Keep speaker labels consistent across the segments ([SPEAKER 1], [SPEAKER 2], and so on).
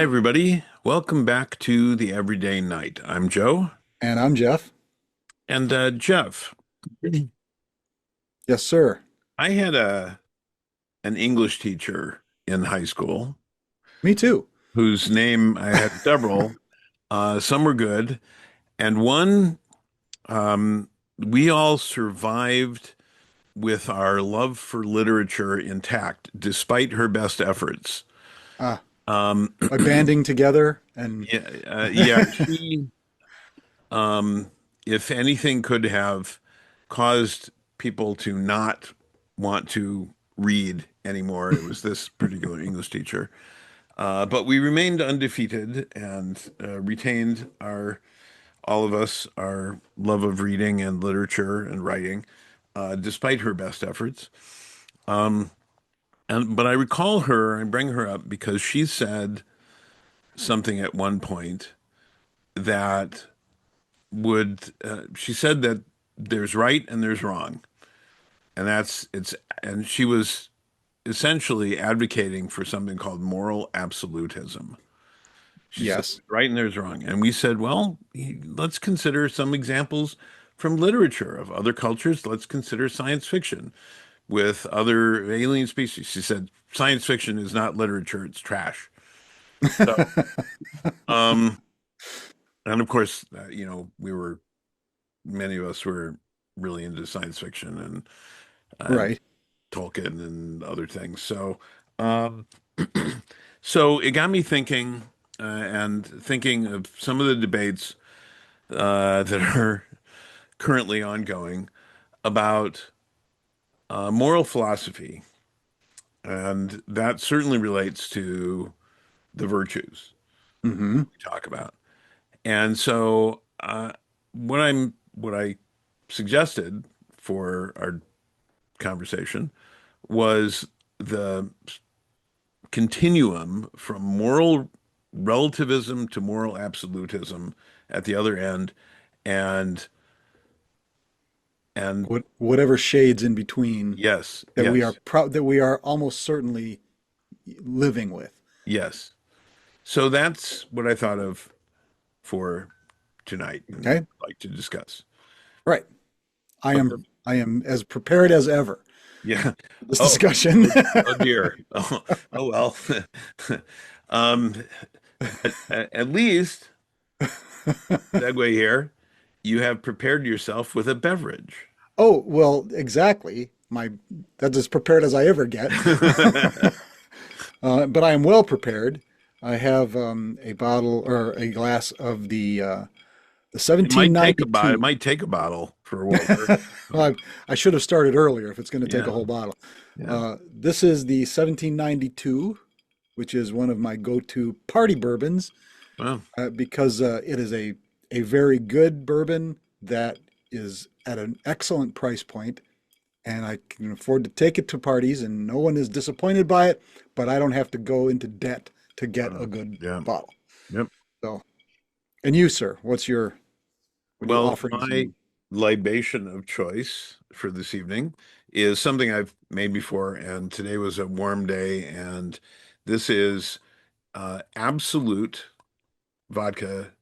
[SPEAKER 1] everybody. Welcome back to the Everyday Night. I'm Joe.
[SPEAKER 2] And I'm Jeff.
[SPEAKER 1] And Jeff,
[SPEAKER 2] Yes, sir.
[SPEAKER 1] I had an English teacher in high school
[SPEAKER 2] Me too.
[SPEAKER 1] whose name I had several. Some were good, and one we all survived with our love for literature intact, despite her best efforts.
[SPEAKER 2] Ah,
[SPEAKER 1] Um,
[SPEAKER 2] by banding together and
[SPEAKER 1] yeah, she, um, if anything, could have caused people to not want to read anymore. It was this particular English teacher. But we remained undefeated and retained all of us, our love of reading and literature and writing, despite her best efforts. But I recall her and bring her up because she said something at one point that she said that there's right and there's wrong. And she was essentially advocating for something called moral absolutism. She said
[SPEAKER 2] yes.
[SPEAKER 1] there's right and there's wrong. And we said, well, let's consider some examples from literature of other cultures. Let's consider science fiction with other alien species. She said, science fiction is not literature, it's trash. So, um, and of course, many of us were really into science fiction and
[SPEAKER 2] Right.
[SPEAKER 1] Tolkien and other things. Um, so it got me thinking, and thinking of some of the debates that are currently ongoing about moral philosophy, and that certainly relates to the virtues
[SPEAKER 2] Hmm.
[SPEAKER 1] we talk about. And so, what I suggested for our conversation was the continuum from moral relativism to moral absolutism at the other end, and and
[SPEAKER 2] Whatever shades in between
[SPEAKER 1] yes,
[SPEAKER 2] that we are
[SPEAKER 1] yes,
[SPEAKER 2] proud that we are almost certainly living with.
[SPEAKER 1] yes. So that's what I thought of for tonight and
[SPEAKER 2] Okay.
[SPEAKER 1] like to discuss.
[SPEAKER 2] Right. I
[SPEAKER 1] Okay.
[SPEAKER 2] am I am as prepared as ever
[SPEAKER 1] Yeah.
[SPEAKER 2] for this
[SPEAKER 1] Oh,
[SPEAKER 2] discussion.
[SPEAKER 1] oh dear. Oh well. Um, at least segue here. You have prepared yourself with a beverage.
[SPEAKER 2] Oh, well, exactly. That's as prepared as I ever get. But I am well prepared. I have a bottle or a glass of the
[SPEAKER 1] It
[SPEAKER 2] 1792.
[SPEAKER 1] might take a bottle for what we're.
[SPEAKER 2] Well, I should have started earlier if it's going to take
[SPEAKER 1] Yeah,
[SPEAKER 2] a whole bottle.
[SPEAKER 1] yeah.
[SPEAKER 2] This is the 1792, which is one of my go-to party bourbons
[SPEAKER 1] Well,
[SPEAKER 2] because it is a very good bourbon that is at an excellent price point, and I can afford to take it to parties, and no one is disappointed by it, but I don't have to go into debt to get a good
[SPEAKER 1] yeah.
[SPEAKER 2] bottle.
[SPEAKER 1] Yep.
[SPEAKER 2] So, and you, sir, what are you
[SPEAKER 1] Well,
[SPEAKER 2] offering us?
[SPEAKER 1] my libation of choice for this evening is something I've made before, and today was a warm day, and this is Absolute vodka.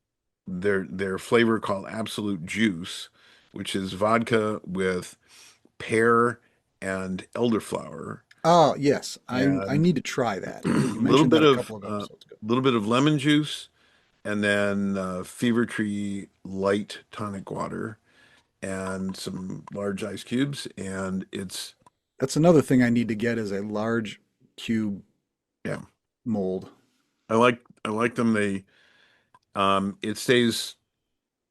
[SPEAKER 1] Their flavor called Absolute Juice, which is vodka with pear and elderflower,
[SPEAKER 2] Oh, yes, I
[SPEAKER 1] and
[SPEAKER 2] need to try that. You
[SPEAKER 1] a little
[SPEAKER 2] mentioned
[SPEAKER 1] bit
[SPEAKER 2] that a
[SPEAKER 1] of
[SPEAKER 2] couple of episodes ago.
[SPEAKER 1] lemon juice, and then Fever Tree light tonic water, and some large ice cubes, and it's
[SPEAKER 2] That's another thing I need to get is a large cube
[SPEAKER 1] yeah.
[SPEAKER 2] mold.
[SPEAKER 1] I like them. They it stays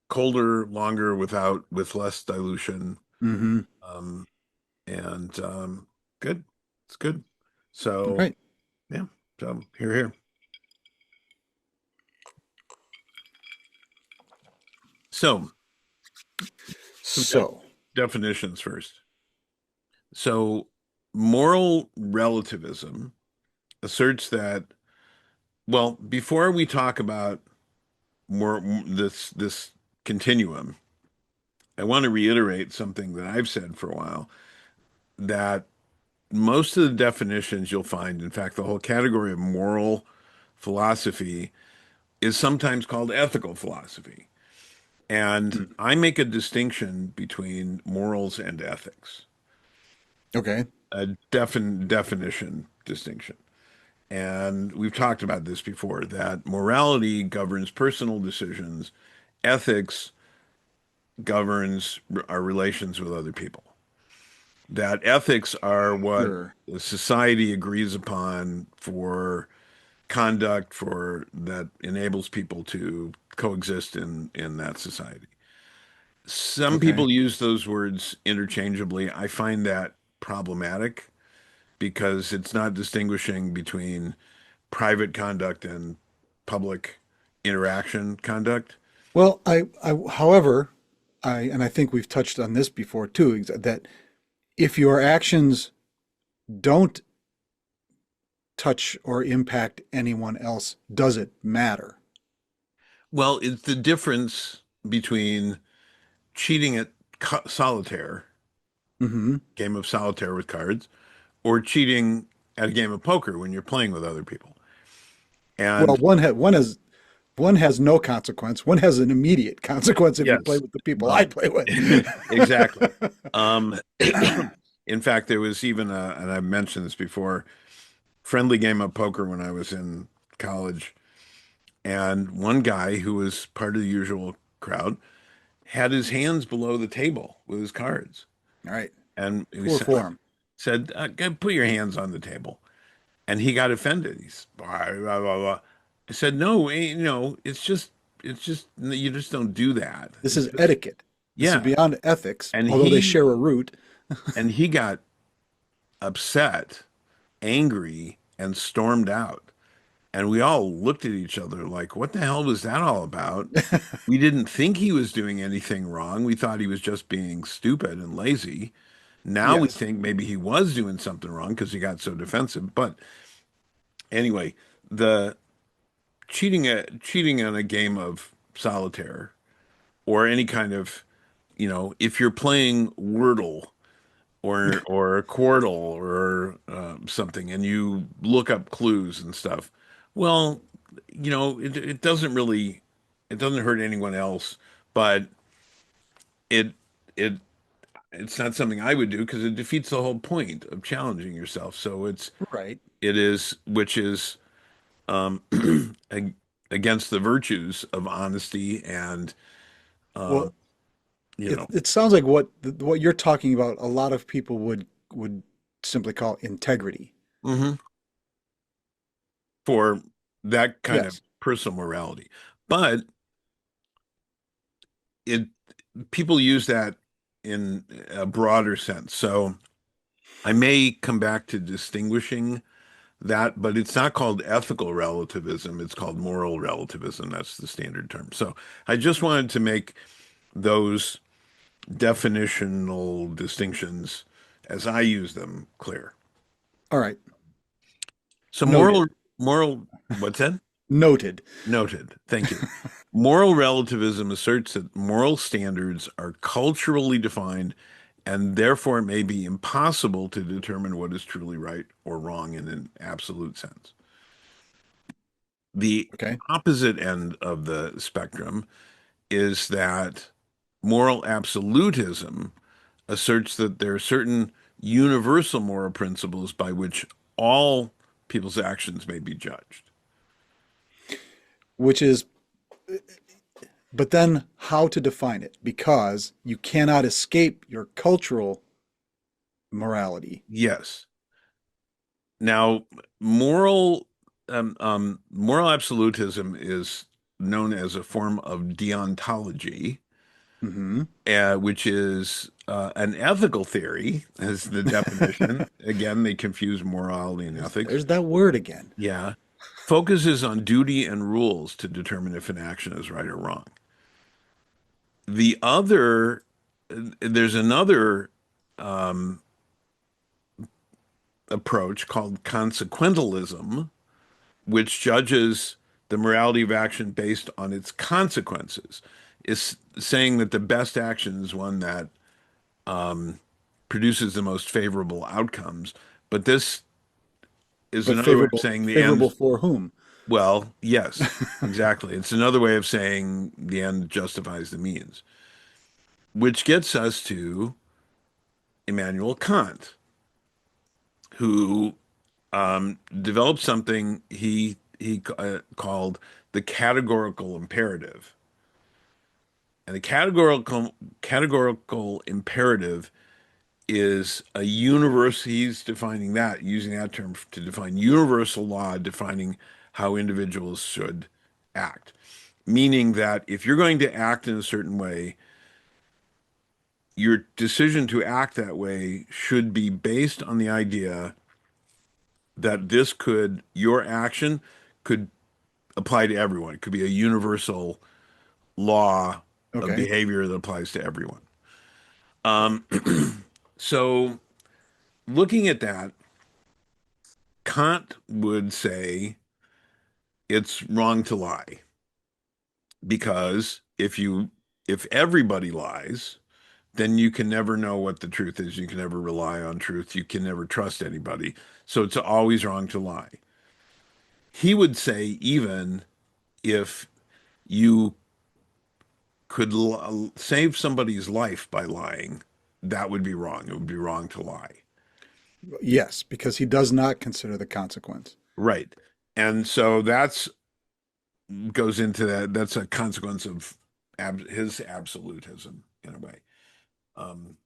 [SPEAKER 1] colder longer with less dilution.
[SPEAKER 2] Hmm.
[SPEAKER 1] Um, and good. It's good. So
[SPEAKER 2] Right.
[SPEAKER 1] yeah. So here. So some
[SPEAKER 2] So,
[SPEAKER 1] definitions first. So moral relativism asserts that, well, before we talk about more this continuum, I want to reiterate something that I've said for a while, that most of the definitions you'll find, in fact, the whole category of moral philosophy is sometimes called ethical philosophy. And
[SPEAKER 2] Hmm.
[SPEAKER 1] I make a distinction between morals and ethics,
[SPEAKER 2] Okay.
[SPEAKER 1] a definition distinction. And we've talked about this before, that morality governs personal decisions, ethics governs our relations with other people. That ethics are what
[SPEAKER 2] Sure.
[SPEAKER 1] the society agrees upon for conduct for that enables people to coexist in that society. Some
[SPEAKER 2] Okay.
[SPEAKER 1] people use those words interchangeably. I find that problematic because it's not distinguishing between private conduct and public interaction conduct.
[SPEAKER 2] Well, however, and I think we've touched on this before too, that if your actions don't touch or impact anyone else, does it matter?
[SPEAKER 1] Well, it's the difference between cheating at solitaire,
[SPEAKER 2] Hmm.
[SPEAKER 1] game of solitaire with cards, or cheating at a game of poker when you're playing with other people.
[SPEAKER 2] Well,
[SPEAKER 1] And
[SPEAKER 2] one has no consequence. One has an immediate consequence if you play
[SPEAKER 1] yes,
[SPEAKER 2] with the people I
[SPEAKER 1] well,
[SPEAKER 2] play with.
[SPEAKER 1] exactly. Um, in fact, there was even and I've mentioned this before, friendly game of poker when I was in college. And one guy who was part of the usual crowd had his hands below the table with his cards.
[SPEAKER 2] All right.
[SPEAKER 1] And he
[SPEAKER 2] Poor form.
[SPEAKER 1] said, put your hands on the table. And he got offended. He's blah, blah, blah, blah. I said, no, it's just, you just don't do that.
[SPEAKER 2] This
[SPEAKER 1] It's
[SPEAKER 2] is
[SPEAKER 1] just,
[SPEAKER 2] etiquette. This is
[SPEAKER 1] yeah.
[SPEAKER 2] beyond ethics,
[SPEAKER 1] And
[SPEAKER 2] although they
[SPEAKER 1] he,
[SPEAKER 2] share a root.
[SPEAKER 1] and he got upset, angry, and stormed out. And we all looked at each other like, what the hell was that all about? We didn't think he was doing anything wrong. We thought he was just being stupid and lazy. Now we
[SPEAKER 2] Yes.
[SPEAKER 1] think maybe he was doing something wrong because he got so defensive. But anyway, the cheating on a game of solitaire or any kind of, if you're playing Wordle or Quordle or something, and you look up clues and stuff, well, it doesn't really, it doesn't hurt anyone else, but it it it's not something I would do because it defeats the whole point of challenging yourself. So
[SPEAKER 2] Right.
[SPEAKER 1] it is, which is um, ag- against the virtues of honesty and uh,
[SPEAKER 2] Well,
[SPEAKER 1] you
[SPEAKER 2] it
[SPEAKER 1] know,
[SPEAKER 2] it sounds like what you're talking about, a lot of people would simply call integrity.
[SPEAKER 1] mhm, for that kind of
[SPEAKER 2] Yes.
[SPEAKER 1] personal morality. But it people use that in a broader sense. So I may come back to distinguishing that, but it's not called ethical relativism. It's called moral relativism. That's the standard term. So I just wanted to make those definitional distinctions as I use them clear.
[SPEAKER 2] All right.
[SPEAKER 1] So
[SPEAKER 2] Noted.
[SPEAKER 1] what's that?
[SPEAKER 2] Noted.
[SPEAKER 1] Noted. Thank you. Moral relativism asserts that moral standards are culturally defined and therefore it may be impossible to determine what is truly right or wrong in an absolute sense. The
[SPEAKER 2] Okay.
[SPEAKER 1] opposite end of the spectrum is that moral absolutism asserts that there are certain universal moral principles by which all people's actions may be judged.
[SPEAKER 2] Which is, but then how to define it? Because you cannot escape your cultural morality.
[SPEAKER 1] Yes. Now, moral moral absolutism is known as a form of deontology,
[SPEAKER 2] Hmm.
[SPEAKER 1] which is an ethical theory, as the definition. Again, they confuse morality and ethics.
[SPEAKER 2] There's that word again.
[SPEAKER 1] Yeah. Focuses on duty and rules to determine if an action is right or wrong. The other, there's another um, approach called consequentialism, which judges the morality of action based on its consequences, is saying that the best action is one that produces the most favorable outcomes. But this is
[SPEAKER 2] But
[SPEAKER 1] another way of
[SPEAKER 2] favorable
[SPEAKER 1] saying the
[SPEAKER 2] favorable
[SPEAKER 1] ends
[SPEAKER 2] for whom?
[SPEAKER 1] Well, yes, exactly. It's another way of saying the end justifies the means, which gets us to Immanuel Kant, who developed something he called the categorical imperative. And the categorical imperative is a universe. He's defining that, using that term to define universal law, defining how individuals should act. Meaning that if you're going to act in a certain way, your decision to act that way should be based on the idea that your action could apply to everyone. It could be a universal law of
[SPEAKER 2] Okay.
[SPEAKER 1] behavior that applies to everyone. Um, so looking at that, Kant would say it's wrong to lie because if everybody lies, then you can never know what the truth is. You can never rely on truth. You can never trust anybody. So it's always wrong to lie. He would say even if you could save somebody's life by lying, that would be wrong. It would be wrong to lie.
[SPEAKER 2] Yes, because he does not consider the consequence.
[SPEAKER 1] Right. And so that's goes into that. That's a consequence of his absolutism in a way. Um,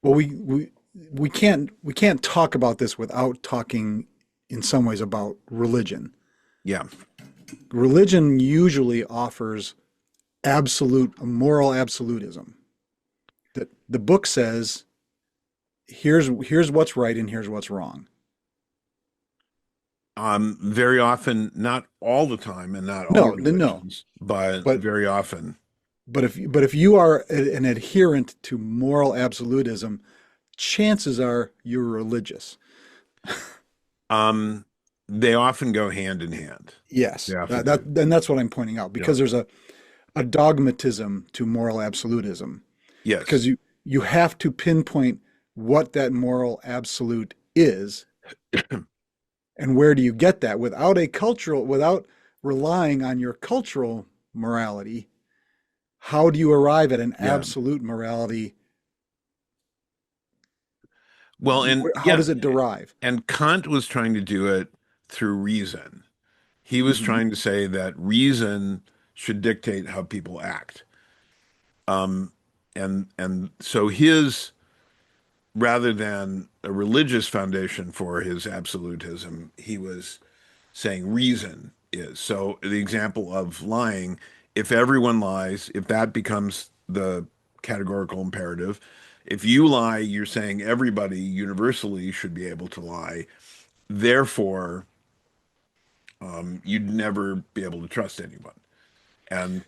[SPEAKER 2] Well, we can't talk about this without talking in some ways about religion.
[SPEAKER 1] yeah.
[SPEAKER 2] Religion usually offers absolute moral absolutism. That the book says here's what's right and here's what's wrong.
[SPEAKER 1] Very often, not all the time, and not all
[SPEAKER 2] No,
[SPEAKER 1] religions, but
[SPEAKER 2] but
[SPEAKER 1] very often.
[SPEAKER 2] but if you are an adherent to moral absolutism, chances are you're religious.
[SPEAKER 1] Um, they often go hand in hand. They
[SPEAKER 2] Yes,
[SPEAKER 1] often
[SPEAKER 2] that
[SPEAKER 1] do.
[SPEAKER 2] and that's what I'm pointing out
[SPEAKER 1] Yeah.
[SPEAKER 2] because there's a dogmatism to moral absolutism because
[SPEAKER 1] Yes.
[SPEAKER 2] you have to pinpoint what that moral absolute is and where do you get that without relying on your cultural morality. How do you arrive at an
[SPEAKER 1] Yeah.
[SPEAKER 2] absolute morality?
[SPEAKER 1] Well, and
[SPEAKER 2] How
[SPEAKER 1] yeah,
[SPEAKER 2] does it derive?
[SPEAKER 1] and Kant was trying to do it through reason. He was
[SPEAKER 2] Hmm.
[SPEAKER 1] trying to say that reason should dictate how people act. Um, and so his rather than a religious foundation for his absolutism, he was saying reason is. So the example of lying, if everyone lies, if that becomes the categorical imperative, if you lie, you're saying everybody universally should be able to lie. Therefore, you'd never be able to trust anyone. And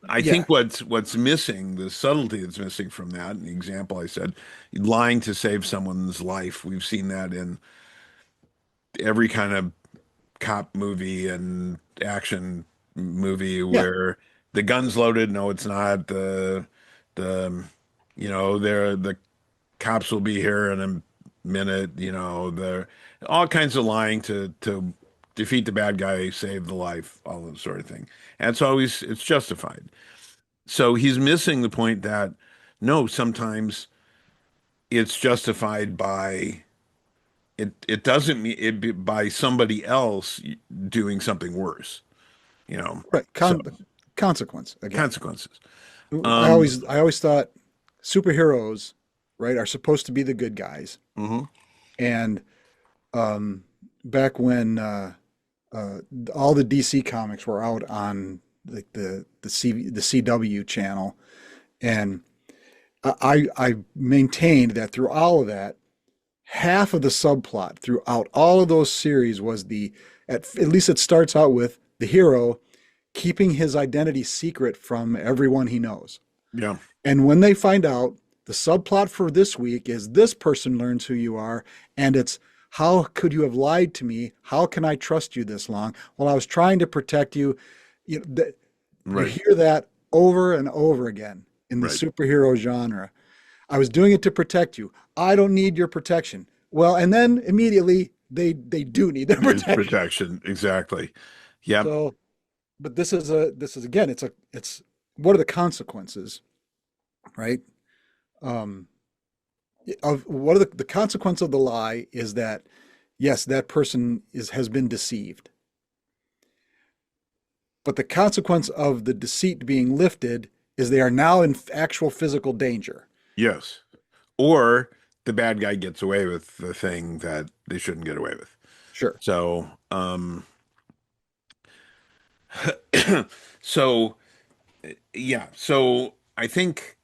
[SPEAKER 1] I
[SPEAKER 2] Yeah,
[SPEAKER 1] think what's missing, the subtlety that's missing from that, and the example I said, lying to save someone's life. We've seen that in every kind of cop movie and action movie
[SPEAKER 2] yeah,
[SPEAKER 1] where the gun's loaded. No, it's not. The the cops will be here in a minute. They're all kinds of lying to defeat the bad guy, save the life, all that sort of thing. And it's justified. So he's missing the point that no, sometimes it's justified by it doesn't mean by somebody else doing something worse, you know.
[SPEAKER 2] right.
[SPEAKER 1] So
[SPEAKER 2] Consequence again.
[SPEAKER 1] consequences.
[SPEAKER 2] I
[SPEAKER 1] Um,
[SPEAKER 2] always I always thought superheroes, right, are supposed to be the good guys.
[SPEAKER 1] mhm.
[SPEAKER 2] And um, back when uh, all the DC comics were out on like the CW channel, and I maintained that through all of that, half of the subplot throughout all of those series was at least it starts out with the hero keeping his identity secret from everyone he knows.
[SPEAKER 1] Yeah,
[SPEAKER 2] And when they find out, the subplot for this week is this person learns who you are, and it's how could you have lied to me? How can I trust you this long? Well, I was trying to protect you. You
[SPEAKER 1] right,
[SPEAKER 2] hear that over and over again in the
[SPEAKER 1] right.
[SPEAKER 2] superhero genre. I was doing it to protect you. I don't need your protection. Well, and then immediately they do need their
[SPEAKER 1] There's
[SPEAKER 2] protection.
[SPEAKER 1] protection. Exactly. Yep.
[SPEAKER 2] So, but this is again, it's what are the consequences, right? Um, of what are the consequence of the lie is that yes, that person has been deceived. But the consequence of the deceit being lifted is they are now in actual physical danger.
[SPEAKER 1] Yes. Or the bad guy gets away with the thing that they shouldn't get away with.
[SPEAKER 2] Sure.
[SPEAKER 1] So, so yeah. So I think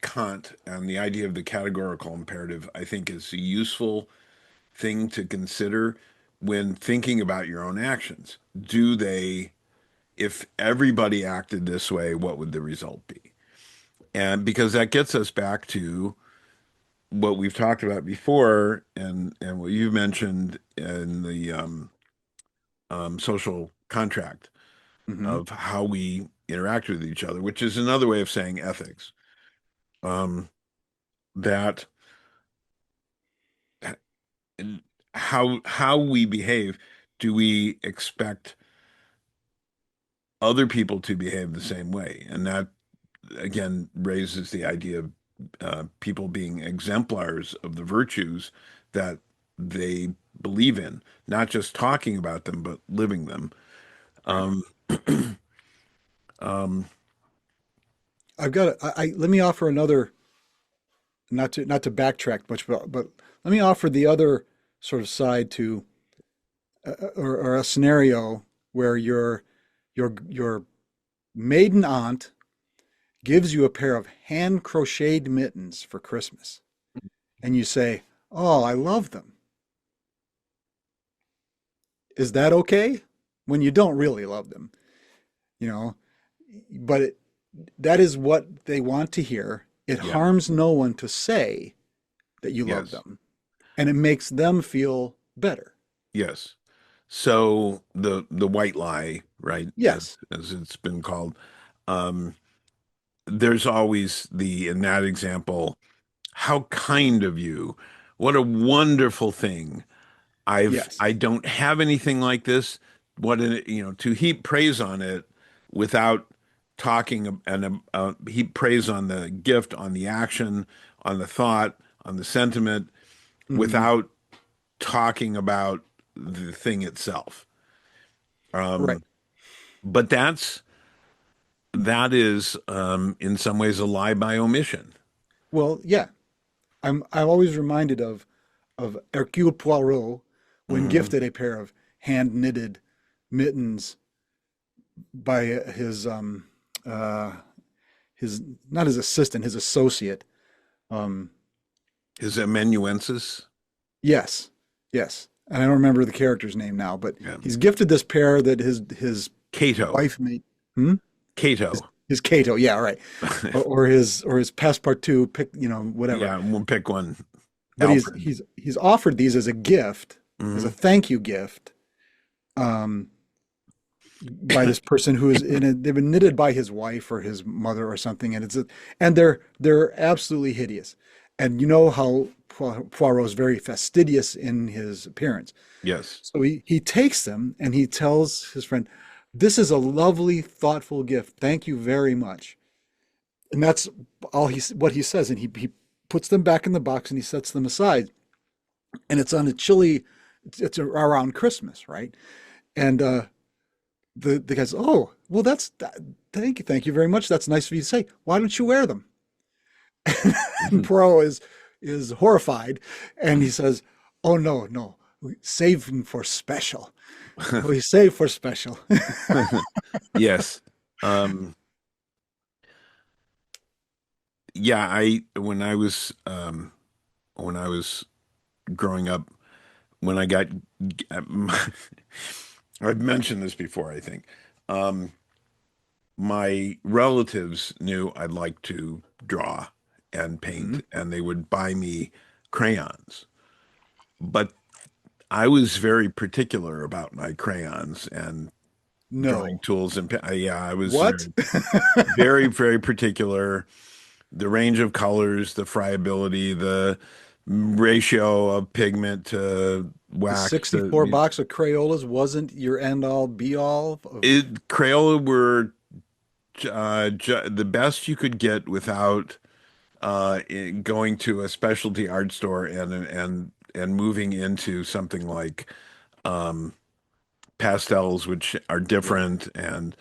[SPEAKER 1] Kant and the idea of the categorical imperative, I think, is a useful thing to consider when thinking about your own actions. Do they, if everybody acted this way, what would the result be? And because that gets us back to what we've talked about before, and what you mentioned in the social contract
[SPEAKER 2] Hmm.
[SPEAKER 1] of how we interact with each other, which is another way of saying ethics. Um, that how we behave, do we expect other people to behave the same way? And that again raises the idea of people being exemplars of the virtues that they believe in, not just talking about them, but living them.
[SPEAKER 2] Right.
[SPEAKER 1] Um, um,
[SPEAKER 2] I've got. Let me offer another. Not to backtrack much, but let me offer the other sort of side to or a scenario where your maiden aunt gives you a pair of hand crocheted mittens for Christmas, and you say, "Oh, I love them." Is that okay? When you don't really love them, you know, but that is what they want to hear. It
[SPEAKER 1] yeah,
[SPEAKER 2] harms no one to say that you love
[SPEAKER 1] yes,
[SPEAKER 2] them, and it makes them feel better.
[SPEAKER 1] yes. So the white lie, right,
[SPEAKER 2] Yes.
[SPEAKER 1] as it's been called, um, there's always the in that example, how kind of you. What a wonderful thing.
[SPEAKER 2] Yes.
[SPEAKER 1] I don't have anything like this. What an, to heap praise on it without talking and heap praise on the gift, on the action, on the thought, on the sentiment,
[SPEAKER 2] Hmm.
[SPEAKER 1] without talking about the thing itself.
[SPEAKER 2] Right.
[SPEAKER 1] Um, but that is in some ways a lie by omission.
[SPEAKER 2] Well, yeah. I'm always reminded of Hercule Poirot when
[SPEAKER 1] Hmm.
[SPEAKER 2] gifted a pair of hand knitted mittens by uh his not his assistant, his associate. Um,
[SPEAKER 1] His amanuensis,
[SPEAKER 2] yes, yes, and I don't remember the character's name now, but
[SPEAKER 1] yeah.
[SPEAKER 2] he's gifted this pair that his
[SPEAKER 1] Cato,
[SPEAKER 2] wife made. Hmm? His,
[SPEAKER 1] Cato.
[SPEAKER 2] his Cato, yeah, right, or his Passepartout, pick whatever.
[SPEAKER 1] Yeah, we'll pick one.
[SPEAKER 2] But he's
[SPEAKER 1] Alfred.
[SPEAKER 2] he's he's offered these as a gift, as a
[SPEAKER 1] Hmm.
[SPEAKER 2] thank you gift, um, by this person who is in it. They've been knitted by his wife or his mother or something, and they're absolutely hideous. And you know how Poirot is very fastidious in his appearance.
[SPEAKER 1] Yes.
[SPEAKER 2] So he takes them and he tells his friend, "This is a lovely, thoughtful gift. Thank you very much." And that's all what he says. And he puts them back in the box and he sets them aside. And it's on a chilly. It's around Christmas, right? And the guy's, "Oh, well, thank you very much. That's nice of you to say. Why don't you wear them?" And
[SPEAKER 1] Mhm.
[SPEAKER 2] Pro is horrified, and he says, "Oh no, no, we save them for special. We save for special."
[SPEAKER 1] Yes. Um, yeah, I when I was growing up, when I got I've mentioned this before, I think. Um, my relatives knew I'd like to draw and paint,
[SPEAKER 2] Mhm.
[SPEAKER 1] and they would buy me crayons. But I was very particular about my crayons and drawing
[SPEAKER 2] No.
[SPEAKER 1] tools, and yeah, I was
[SPEAKER 2] What?
[SPEAKER 1] very, very particular. The range of colors, the friability, the ratio of pigment to
[SPEAKER 2] The
[SPEAKER 1] wax to
[SPEAKER 2] 64 box of Crayolas wasn't your end all be all of.
[SPEAKER 1] Crayola were the best you could get without going to a specialty art store and moving into something like pastels, which are
[SPEAKER 2] Right.
[SPEAKER 1] different, and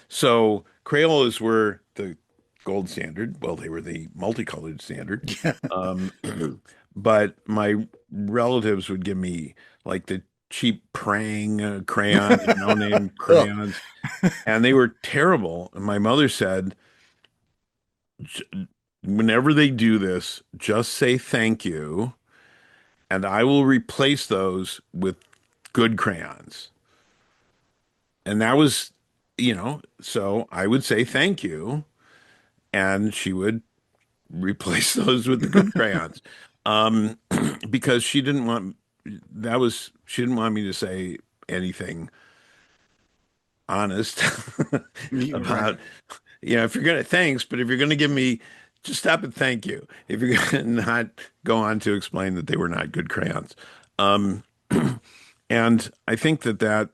[SPEAKER 1] so Crayolas were the gold standard. Well, they were the multicolored standard.
[SPEAKER 2] Yeah.
[SPEAKER 1] Um, but my relatives would give me like the cheap praying crayons, no name
[SPEAKER 2] Ugh.
[SPEAKER 1] crayons, and they were terrible. And my mother said, whenever they do this, just say thank you, and I will replace those with good crayons. And that was, so I would say thank you, and she would replace those with the good crayons. Um, because she didn't want me to say anything honest
[SPEAKER 2] Right.
[SPEAKER 1] about, if you're gonna, thanks, but if you're gonna give me, just stop at thank you. If you're gonna not go on to explain that they were not good crayons. Um, and I think that that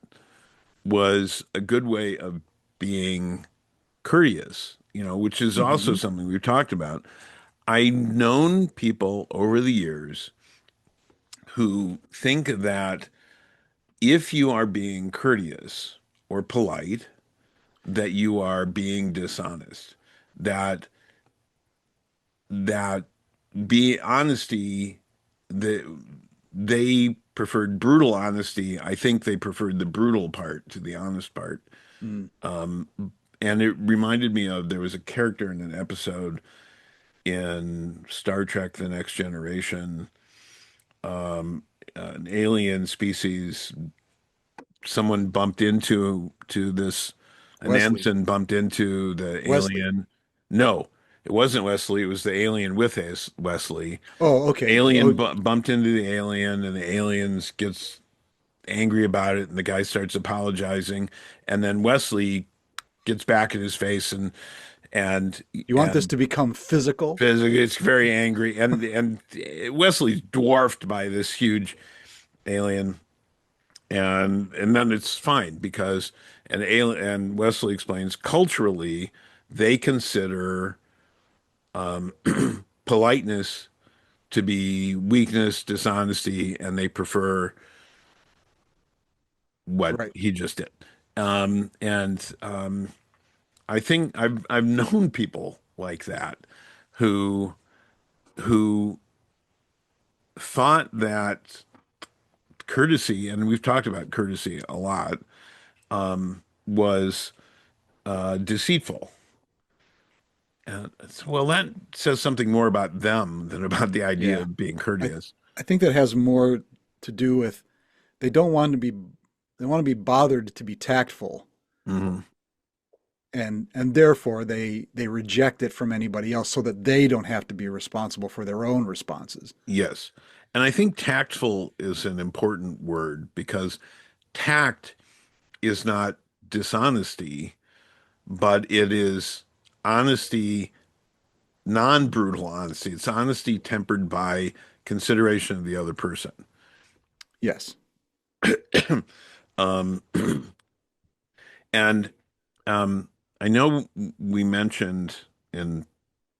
[SPEAKER 1] was a good way of being courteous, which is also
[SPEAKER 2] Hmm.
[SPEAKER 1] something we've talked about. I've known people over the years who think that if you are being courteous or polite, that you are being dishonest. That that be honesty that they preferred brutal honesty. I think they preferred the brutal part to the honest part.
[SPEAKER 2] Mm.
[SPEAKER 1] Um, and it reminded me of there was a character in an episode in Star Trek: The Next Generation, an alien species. Someone bumped into to this. An
[SPEAKER 2] Wesley.
[SPEAKER 1] ensign bumped into the
[SPEAKER 2] Wesley.
[SPEAKER 1] alien. No, it wasn't Wesley. It was the alien with Wesley.
[SPEAKER 2] Oh, okay.
[SPEAKER 1] Alien
[SPEAKER 2] Oh,
[SPEAKER 1] bu bumped into the alien, and the aliens gets angry about it, and the guy starts apologizing, and then Wesley gets back in his face and
[SPEAKER 2] you want this
[SPEAKER 1] and
[SPEAKER 2] to become physical?
[SPEAKER 1] physically gets very angry, and Wesley's dwarfed by this huge alien, and then it's fine because an alien, and Wesley explains culturally they consider politeness to be weakness, dishonesty, and they prefer what
[SPEAKER 2] Right.
[SPEAKER 1] he just did. And I think I've known people like that who who thought that courtesy, and we've talked about courtesy a lot, was deceitful. And well, that says something more about them than about the idea
[SPEAKER 2] Yeah.
[SPEAKER 1] of being
[SPEAKER 2] I
[SPEAKER 1] courteous.
[SPEAKER 2] I think that has more to do with they don't want to be they want to be bothered to be tactful,
[SPEAKER 1] Hmm.
[SPEAKER 2] and therefore they reject it from anybody else so that they don't have to be responsible for their own responses.
[SPEAKER 1] Yes. And I think tactful is an important word because tact is not dishonesty, but it is honesty, non-brutal honesty. It's honesty tempered by consideration of the other person.
[SPEAKER 2] Yes.
[SPEAKER 1] Um, and I know we mentioned in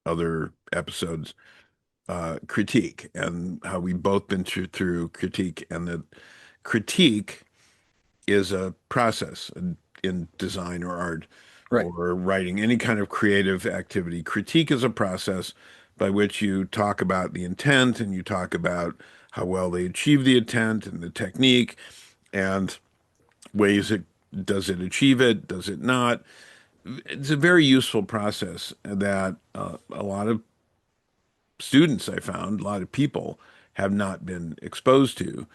[SPEAKER 1] other episodes critique and how we've both been through critique, and that critique is a process in design or art
[SPEAKER 2] Right.
[SPEAKER 1] or writing, any kind of creative activity. Critique is a process by which you talk about the intent and you talk about how well they achieve the intent and the technique and ways it does it achieve it, does it not. It's a very useful process that a lot of students I found, a lot of people have not been exposed to.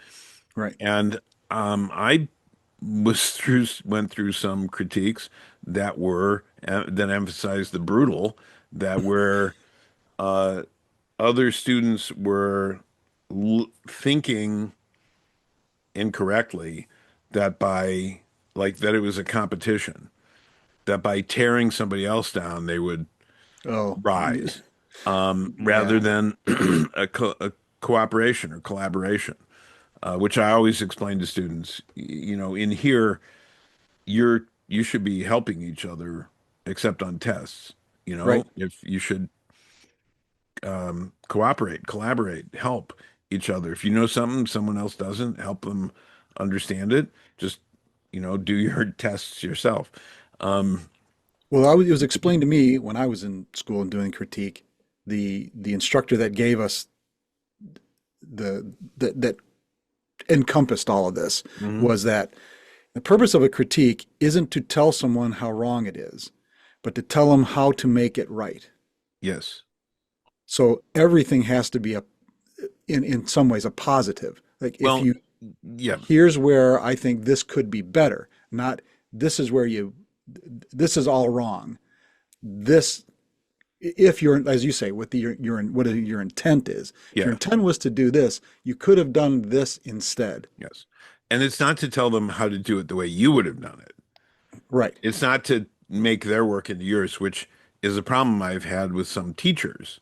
[SPEAKER 2] Right.
[SPEAKER 1] And I went through some critiques that emphasized the brutal, that where uh, other students were thinking incorrectly that by like that it was a competition, that by tearing somebody else down they would
[SPEAKER 2] Oh,
[SPEAKER 1] rise. rather
[SPEAKER 2] Yeah,
[SPEAKER 1] than a cooperation or collaboration, which I always explain to students. You know, in here, you should be helping each other, except on tests. You know,
[SPEAKER 2] right.
[SPEAKER 1] if you should cooperate, collaborate, help each other. If you know something someone else doesn't, help them understand it. Just, do your tests yourself. Um,
[SPEAKER 2] Well, it was explained to me when I was in school and doing critique. The instructor that gave us that encompassed all of this
[SPEAKER 1] mhm.
[SPEAKER 2] was that the purpose of a critique isn't to tell someone how wrong it is, but to tell them how to make it right.
[SPEAKER 1] Yes.
[SPEAKER 2] So everything has to be in some ways a positive. Like if
[SPEAKER 1] Well,
[SPEAKER 2] you
[SPEAKER 1] yeah.
[SPEAKER 2] here's where I think this could be better, not this is where you this is all wrong. This if you're as you say what what your intent is. If your
[SPEAKER 1] Yeah.
[SPEAKER 2] intent was to do this, you could have done this instead.
[SPEAKER 1] Yes. And it's not to tell them how to do it the way you would have done it.
[SPEAKER 2] Right.
[SPEAKER 1] It's not to make their work into yours, which is a problem I've had with some teachers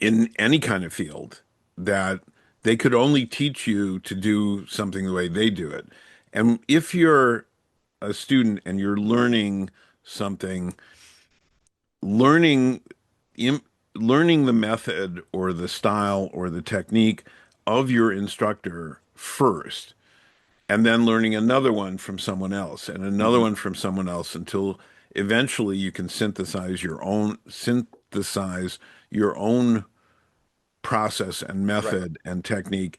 [SPEAKER 1] in any kind of field, that they could only teach you to do something the way they do it. And if you're a student and you're learning something, learning im learning the method or the style or the technique of your instructor first, and then learning another one from someone else and another
[SPEAKER 2] Hmm.
[SPEAKER 1] one from someone else until eventually you can synthesize your own process and
[SPEAKER 2] Right.
[SPEAKER 1] method and technique.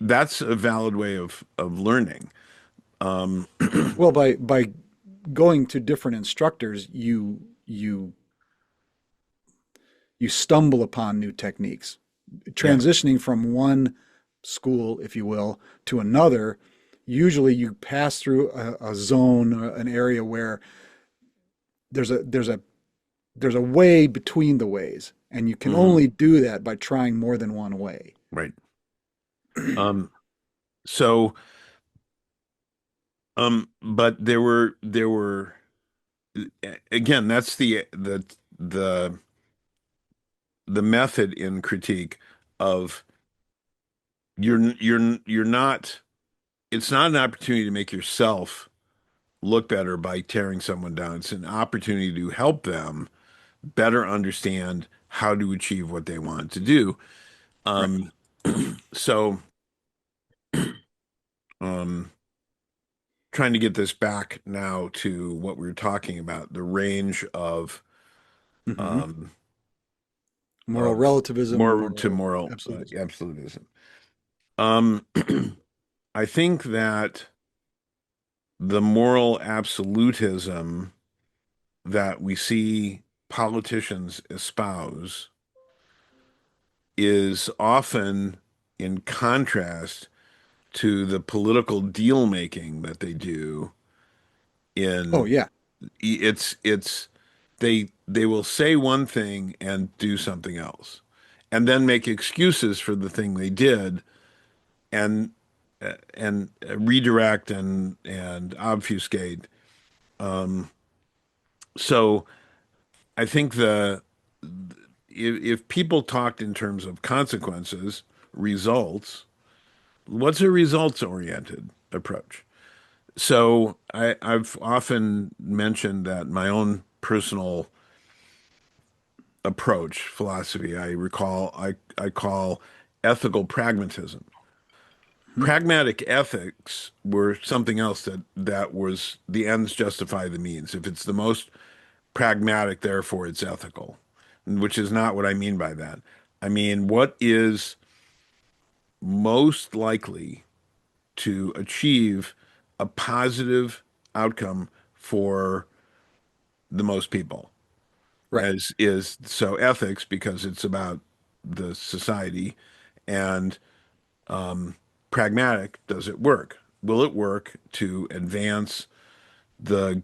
[SPEAKER 1] That's a valid way of learning. Um,
[SPEAKER 2] Well, by going to different instructors, you stumble upon new techniques.
[SPEAKER 1] yeah.
[SPEAKER 2] Transitioning from one school, if you will, to another, usually you pass through a zone, an area where there's a there's a there's a way between the ways, and you can
[SPEAKER 1] Hmm.
[SPEAKER 2] only do that by trying more than one way.
[SPEAKER 1] Right. Um, so, but again, that's the the method in critique of you're not it's not an opportunity to make yourself look better by tearing someone down. It's an opportunity to help them better understand how to achieve what they want to do.
[SPEAKER 2] Right.
[SPEAKER 1] Um, so, um, trying to get this back now to what we were talking about, the range
[SPEAKER 2] Hmm.
[SPEAKER 1] um,
[SPEAKER 2] Moral
[SPEAKER 1] of
[SPEAKER 2] relativism,
[SPEAKER 1] more to
[SPEAKER 2] moral
[SPEAKER 1] moral
[SPEAKER 2] absolutism.
[SPEAKER 1] absolutism. Um, I think that the moral absolutism that we see politicians espouse is often in contrast to the political deal making that they do
[SPEAKER 2] Oh
[SPEAKER 1] in
[SPEAKER 2] yeah,
[SPEAKER 1] it's they will say one thing and do something else and then make excuses for the thing they did and redirect and obfuscate. So I think the if people talked in terms of consequences, results, what's a results oriented approach? So I've often mentioned that my own personal approach, philosophy, I call ethical pragmatism.
[SPEAKER 2] hmm,
[SPEAKER 1] Pragmatic ethics were something else that was the ends justify the means. If it's the most pragmatic, therefore it's ethical, which is not what I mean by that. I mean, what is most likely to achieve a positive outcome for the most people?
[SPEAKER 2] right.
[SPEAKER 1] Is so ethics because it's about the society, and pragmatic, does it work? Will it work to advance the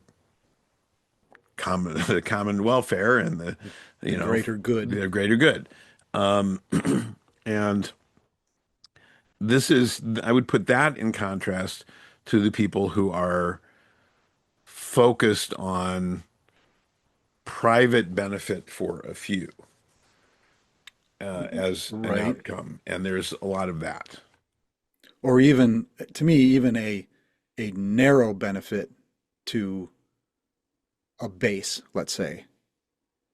[SPEAKER 1] common the common welfare and the
[SPEAKER 2] The
[SPEAKER 1] you know
[SPEAKER 2] greater good.
[SPEAKER 1] the greater good? Um, and this is I would put that in contrast to the people who are focused on private benefit for a few as an
[SPEAKER 2] Right.
[SPEAKER 1] outcome, and there's a lot of that.
[SPEAKER 2] Or even, to me, even a narrow benefit to a base, let's say,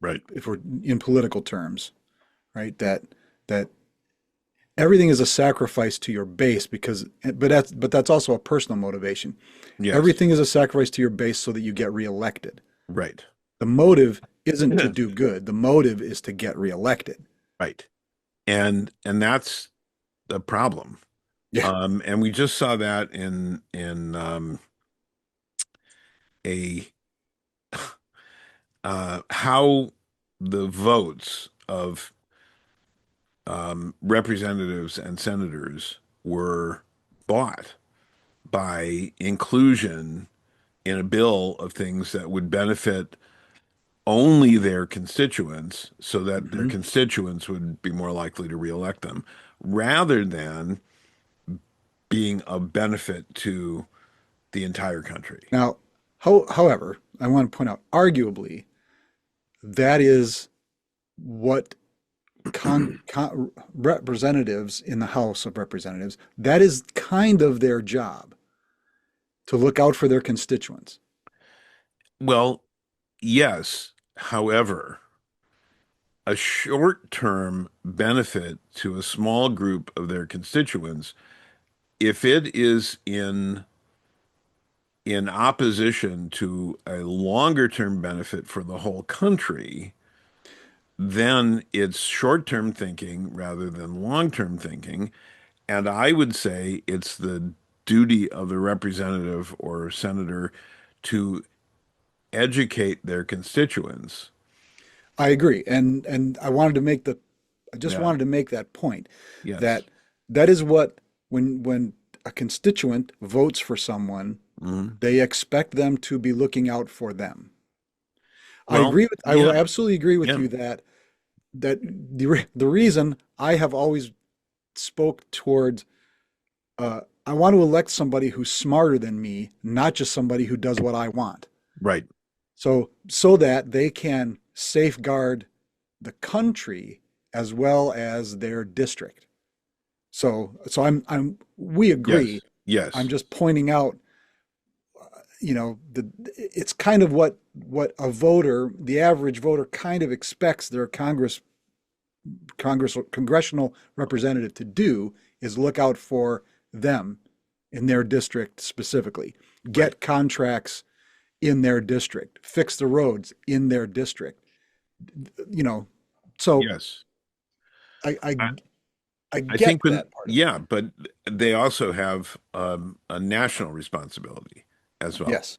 [SPEAKER 1] Right.
[SPEAKER 2] if we're in political terms, right? That everything is a sacrifice to your base because, but that's also a personal motivation.
[SPEAKER 1] Yes.
[SPEAKER 2] Everything is a sacrifice to your base so that you get reelected.
[SPEAKER 1] Right.
[SPEAKER 2] The motive isn't to do good. The motive is to get reelected.
[SPEAKER 1] Right. And that's the problem.
[SPEAKER 2] Yeah.
[SPEAKER 1] And we just saw that in a how the votes of representatives and senators were bought by inclusion in a bill of things that would benefit only their constituents so that their
[SPEAKER 2] hmm
[SPEAKER 1] constituents would be more likely to reelect them rather than being of benefit to the entire country.
[SPEAKER 2] Now, however, I want to point out, arguably, that is what representatives in the House of Representatives, that is kind of their job to look out for their constituents.
[SPEAKER 1] Well, yes. However, a short-term benefit to a small group of their constituents, if it is in opposition to a longer-term benefit for the whole country, then it's short-term thinking rather than long-term thinking. And I would say it's the duty of the representative or senator to educate their constituents.
[SPEAKER 2] I agree, and I just
[SPEAKER 1] Yeah.
[SPEAKER 2] wanted to make that point
[SPEAKER 1] Yes.
[SPEAKER 2] that that is what when a constituent votes for someone,
[SPEAKER 1] Mhm.
[SPEAKER 2] they expect them to be looking out for them.
[SPEAKER 1] Well,
[SPEAKER 2] I will
[SPEAKER 1] yeah,
[SPEAKER 2] absolutely agree with
[SPEAKER 1] yeah,
[SPEAKER 2] you that the reason I have always spoke towards I want to elect somebody who's smarter than me, not just somebody who does what I want.
[SPEAKER 1] right,
[SPEAKER 2] So that they can safeguard the country as well as their district. So we agree.
[SPEAKER 1] yes,
[SPEAKER 2] I'm
[SPEAKER 1] yes,
[SPEAKER 2] just pointing out, it's kind of what a voter, the average voter kind of expects their congressional representative to do is look out for them in their district specifically,
[SPEAKER 1] right,
[SPEAKER 2] get contracts in their district, fix the roads in their district. You know, so
[SPEAKER 1] yes.
[SPEAKER 2] I I,
[SPEAKER 1] I,
[SPEAKER 2] I
[SPEAKER 1] I
[SPEAKER 2] get
[SPEAKER 1] think when,
[SPEAKER 2] that part of it.
[SPEAKER 1] yeah, but they also have a national responsibility as well.
[SPEAKER 2] Yes.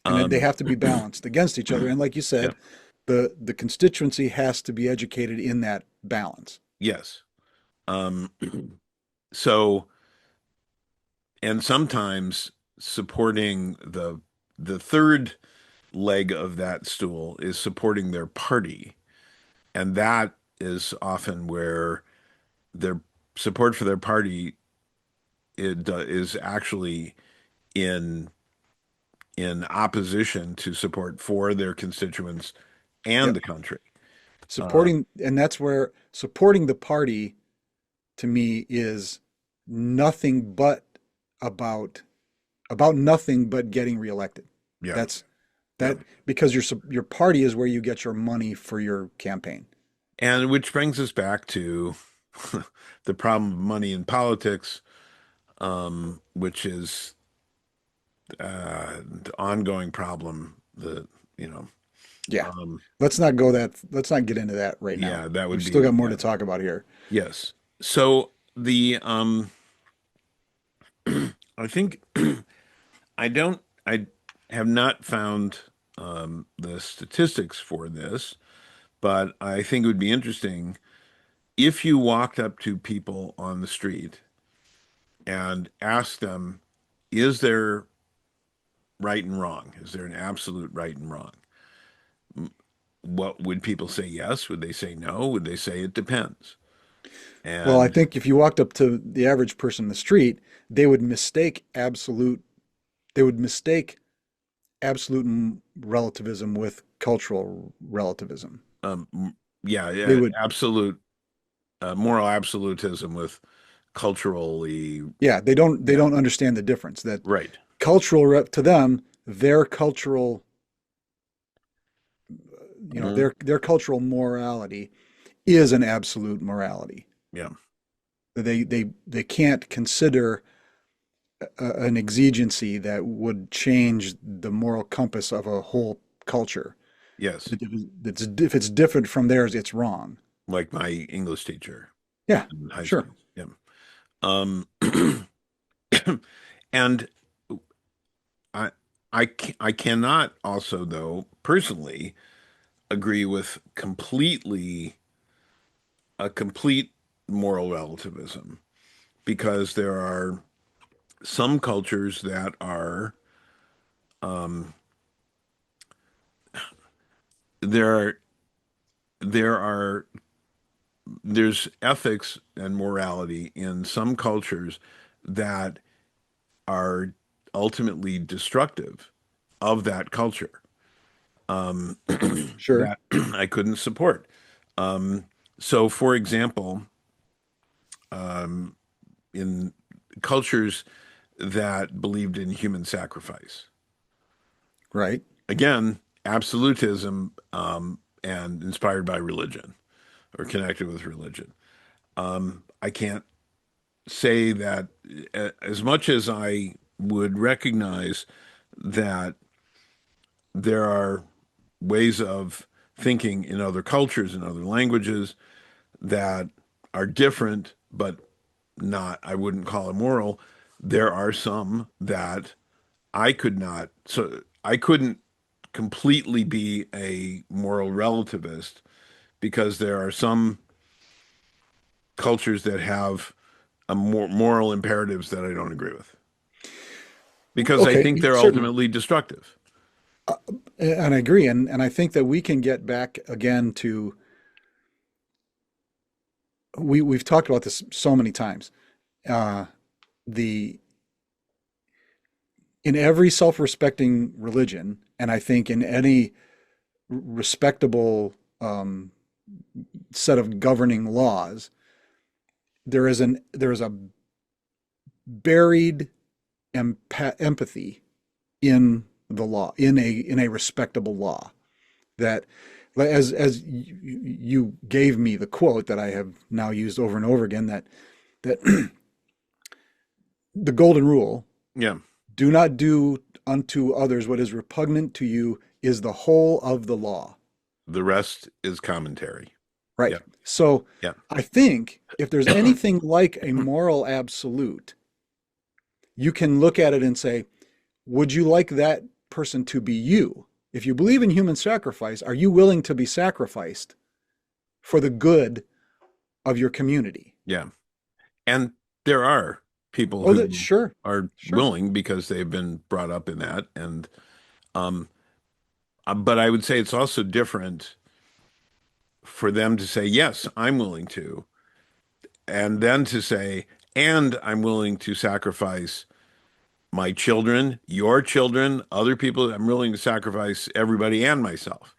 [SPEAKER 2] And then they
[SPEAKER 1] Um,
[SPEAKER 2] have to be balanced against each other. And like you
[SPEAKER 1] yeah,
[SPEAKER 2] said, the constituency has to be educated in that balance.
[SPEAKER 1] yes. Um, so, and sometimes supporting the third leg of that stool is supporting their party. And that is often where their support for their party is actually in in opposition to support for their constituents and
[SPEAKER 2] Yep.
[SPEAKER 1] the country. Uh,
[SPEAKER 2] And that's where supporting the party to me is nothing but about nothing but getting reelected.
[SPEAKER 1] yeah,
[SPEAKER 2] That's
[SPEAKER 1] yeah.
[SPEAKER 2] that because your party is where you get your money for your campaign.
[SPEAKER 1] And which brings us back to the problem of money in politics, which is the ongoing problem. The you know,
[SPEAKER 2] Yeah.
[SPEAKER 1] um,
[SPEAKER 2] Let's not get into that right now.
[SPEAKER 1] yeah, that
[SPEAKER 2] We've
[SPEAKER 1] would
[SPEAKER 2] still
[SPEAKER 1] be
[SPEAKER 2] got more
[SPEAKER 1] yeah,
[SPEAKER 2] to talk about here.
[SPEAKER 1] yes. So the I think I don't I have not found the statistics for this, but I think it would be interesting if you walked up to people on the street and asked them, is there right and wrong? Is there an absolute right and wrong? What would people say? Yes? Would they say no? Would they say it depends?
[SPEAKER 2] Well, I
[SPEAKER 1] And
[SPEAKER 2] think if you walked up to the average person in the street, they would mistake absolute relativism with cultural relativism.
[SPEAKER 1] Yeah,
[SPEAKER 2] They
[SPEAKER 1] yeah,
[SPEAKER 2] would,
[SPEAKER 1] absolute moral absolutism with culturally,
[SPEAKER 2] yeah, they
[SPEAKER 1] yeah,
[SPEAKER 2] don't understand the difference that
[SPEAKER 1] right.
[SPEAKER 2] to them, their cultural,
[SPEAKER 1] Mhm.
[SPEAKER 2] their cultural morality is an absolute morality.
[SPEAKER 1] Yeah.
[SPEAKER 2] They can't consider an exigency that would change the moral compass of a whole culture.
[SPEAKER 1] Yes.
[SPEAKER 2] If it's different from theirs, it's wrong.
[SPEAKER 1] Like my English teacher
[SPEAKER 2] Yeah,
[SPEAKER 1] in high
[SPEAKER 2] sure.
[SPEAKER 1] school. Yeah. Um, and I, I cannot also, though, personally agree with a complete moral relativism because there are some cultures that are, um, there are, there are, there's ethics and morality in some cultures that are ultimately destructive of that culture, um,
[SPEAKER 2] Sure.
[SPEAKER 1] that I couldn't support. Um, so, for example, um, in cultures that believed in human sacrifice,
[SPEAKER 2] Right.
[SPEAKER 1] again, absolutism, and inspired by religion or connected with religion. I can't say that as much as I would recognize that there are ways of thinking in other cultures and other languages that are different, but not, I wouldn't call immoral. There are some that I couldn't completely be a moral relativist because there are some cultures that have a more moral imperatives that I don't agree with because I
[SPEAKER 2] Okay,
[SPEAKER 1] think they're
[SPEAKER 2] certainly.
[SPEAKER 1] ultimately destructive.
[SPEAKER 2] And I agree. And I think that we can get back again to we've talked about this so many times. Uh, the in every self-respecting religion, and I think in any respectable set of governing laws, there is a buried empathy in the law, in a respectable law that as you gave me the quote that I have now used over and over again that the golden rule,
[SPEAKER 1] Yeah,
[SPEAKER 2] do not do unto others what is repugnant to you, is the whole of the law.
[SPEAKER 1] the rest is commentary.
[SPEAKER 2] Right.
[SPEAKER 1] Yeah,
[SPEAKER 2] So
[SPEAKER 1] yeah.
[SPEAKER 2] I think if there's anything like a moral absolute, you can look at it and say, would you like that person to be you? If you believe in human sacrifice, are you willing to be sacrificed for the good of your community?
[SPEAKER 1] Yeah. And there are people
[SPEAKER 2] Oh, that
[SPEAKER 1] who
[SPEAKER 2] sure,
[SPEAKER 1] are
[SPEAKER 2] sure.
[SPEAKER 1] willing because they've been brought up in that. And, um, but I would say it's also different for them to say, yes, I'm willing to, and then to say, and I'm willing to sacrifice my children, your children, other people. I'm willing to sacrifice everybody and myself.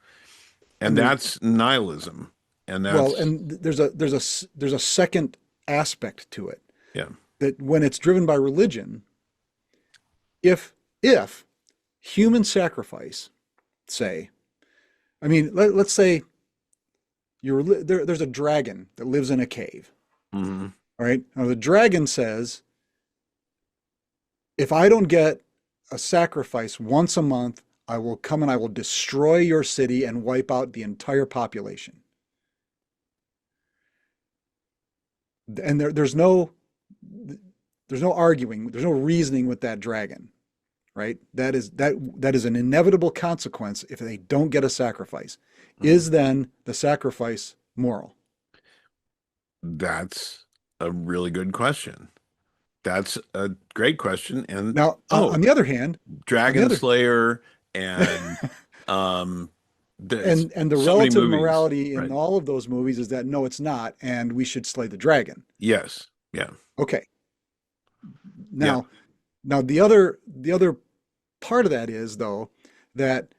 [SPEAKER 1] And
[SPEAKER 2] And there's
[SPEAKER 1] that's nihilism. And
[SPEAKER 2] well,
[SPEAKER 1] that's,
[SPEAKER 2] and there's a second aspect to it
[SPEAKER 1] yeah.
[SPEAKER 2] that when it's driven by religion, if if human sacrifice, say, I mean, let's say there's a dragon that lives in a cave.
[SPEAKER 1] Hmm.
[SPEAKER 2] All right. Now the dragon says, if I don't get a sacrifice once a month, I will come and I will destroy your city and wipe out the entire population. And there's no arguing, there's no reasoning with that dragon, right? That is an inevitable consequence if they don't get a sacrifice. Is then the sacrifice moral?
[SPEAKER 1] That's a really good question. That's a great question. And
[SPEAKER 2] Now,
[SPEAKER 1] oh,
[SPEAKER 2] on the other hand, on the
[SPEAKER 1] Dragon
[SPEAKER 2] other
[SPEAKER 1] Slayer and um there's
[SPEAKER 2] and the
[SPEAKER 1] so many
[SPEAKER 2] relative
[SPEAKER 1] movies.
[SPEAKER 2] morality in
[SPEAKER 1] Right.
[SPEAKER 2] all of those movies is that no, it's not, and we should slay the dragon.
[SPEAKER 1] Yes. Yeah.
[SPEAKER 2] Okay.
[SPEAKER 1] Yeah.
[SPEAKER 2] Now, now the other part of that is though that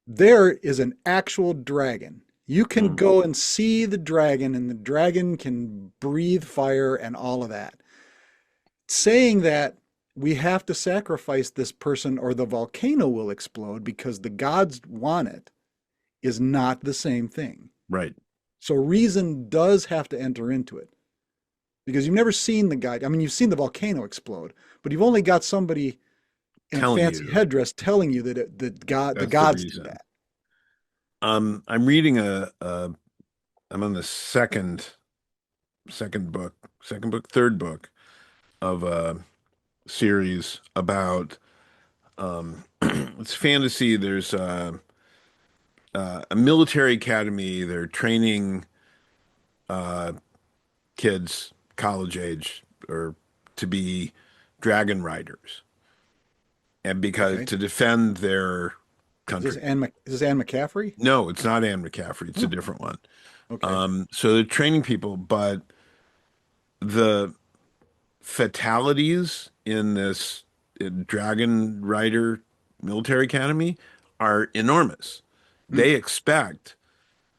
[SPEAKER 2] there is an actual dragon. You can
[SPEAKER 1] Mm,
[SPEAKER 2] go and see the dragon, and the dragon can breathe fire and all of that. Saying that we have to sacrifice this person or the volcano will explode because the gods want it is not the same thing.
[SPEAKER 1] right.
[SPEAKER 2] So reason does have to enter into it because you've never seen the guy. I mean, you've seen the volcano explode, but you've only got somebody in a
[SPEAKER 1] Telling
[SPEAKER 2] fancy
[SPEAKER 1] you
[SPEAKER 2] headdress telling you that the
[SPEAKER 1] that's the
[SPEAKER 2] gods do
[SPEAKER 1] reason.
[SPEAKER 2] that.
[SPEAKER 1] I'm reading I'm on the second book, third book of a series about it's fantasy. There's a military academy. They're training uh, kids, college age, or to be dragon riders, and because
[SPEAKER 2] Okay.
[SPEAKER 1] to defend their country.
[SPEAKER 2] Is this Anne McCaffrey?
[SPEAKER 1] No, it's not Anne McCaffrey. It's a
[SPEAKER 2] Oh,
[SPEAKER 1] different one.
[SPEAKER 2] okay.
[SPEAKER 1] So they're training people, but the fatalities in this Dragon Rider Military Academy are enormous.
[SPEAKER 2] Hmm.
[SPEAKER 1] They expect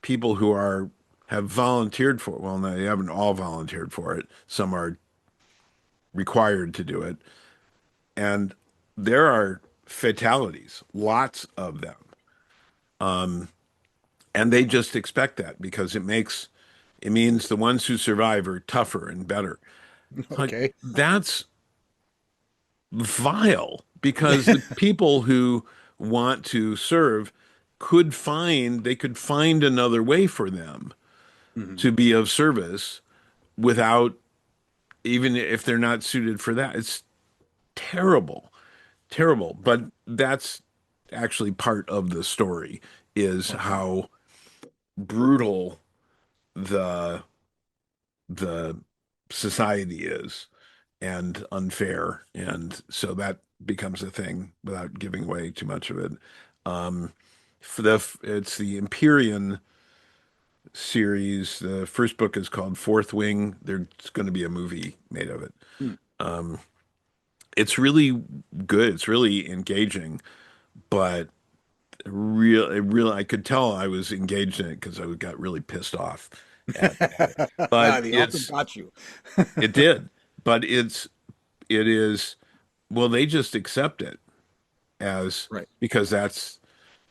[SPEAKER 1] people who are have volunteered for it. Well, no, they haven't all volunteered for it. Some are required to do it, and there are fatalities, lots of them, and they just expect that because it means the ones who survive are tougher and better. Like
[SPEAKER 2] Okay.
[SPEAKER 1] that's vile because the people who want to serve they could find another way for them
[SPEAKER 2] Mhm.
[SPEAKER 1] to be of service without even if they're not suited for that. It's terrible, terrible. But that's actually part of the story is
[SPEAKER 2] Okay.
[SPEAKER 1] how brutal the the society is and unfair. And so that becomes a thing without giving away too much of it. Um, it's the Empyrean series. The first book is called Fourth Wing. There's going to be a movie made of it.
[SPEAKER 2] Hmm.
[SPEAKER 1] Um, it's really good. It's really engaging, but I could tell I was engaged in it because I got really pissed off at it. But
[SPEAKER 2] The author got you.
[SPEAKER 1] it did. But it is, well, they just accept it as
[SPEAKER 2] Right.
[SPEAKER 1] because that's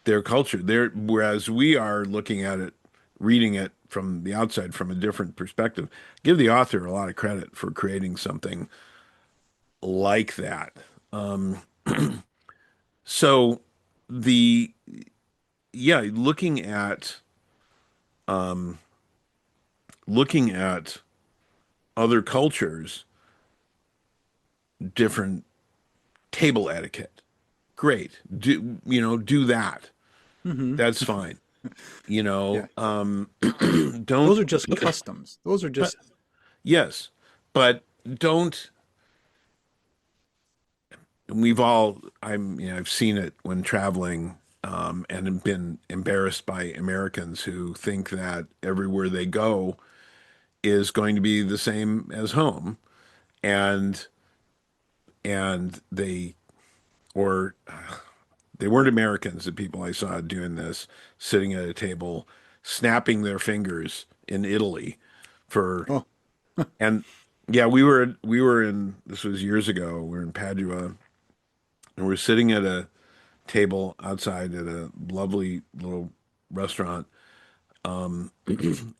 [SPEAKER 1] their culture. Whereas we are looking at it, reading it from the outside from a different perspective. Give the author a lot of credit for creating something like that. Um, so the yeah, um, looking at other cultures, different table etiquette. Great. Do that.
[SPEAKER 2] Hmm.
[SPEAKER 1] That's fine.
[SPEAKER 2] Yeah.
[SPEAKER 1] Don't
[SPEAKER 2] Those are just customs. Those are
[SPEAKER 1] but
[SPEAKER 2] just
[SPEAKER 1] yes, but don't I've seen it when traveling and have been embarrassed by Americans who think that everywhere they go is going to be the same as home and and or they weren't Americans, the people I saw doing this, sitting at a table, snapping their fingers in Italy for
[SPEAKER 2] oh,
[SPEAKER 1] and yeah, we were in this was years ago, we were in Padua and we're sitting at a table outside at a lovely little restaurant.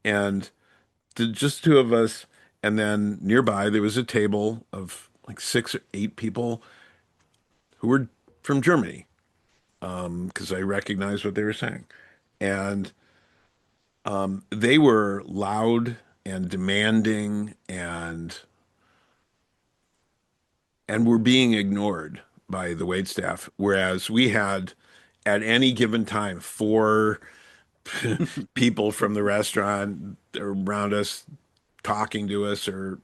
[SPEAKER 1] And just two of us. And then nearby, there was a table of like 6 or 8 people who were from Germany, because I recognized what they were saying. And they were loud and demanding and were being ignored by the waitstaff. Whereas we had at any given time four people from the restaurant around us talking to us or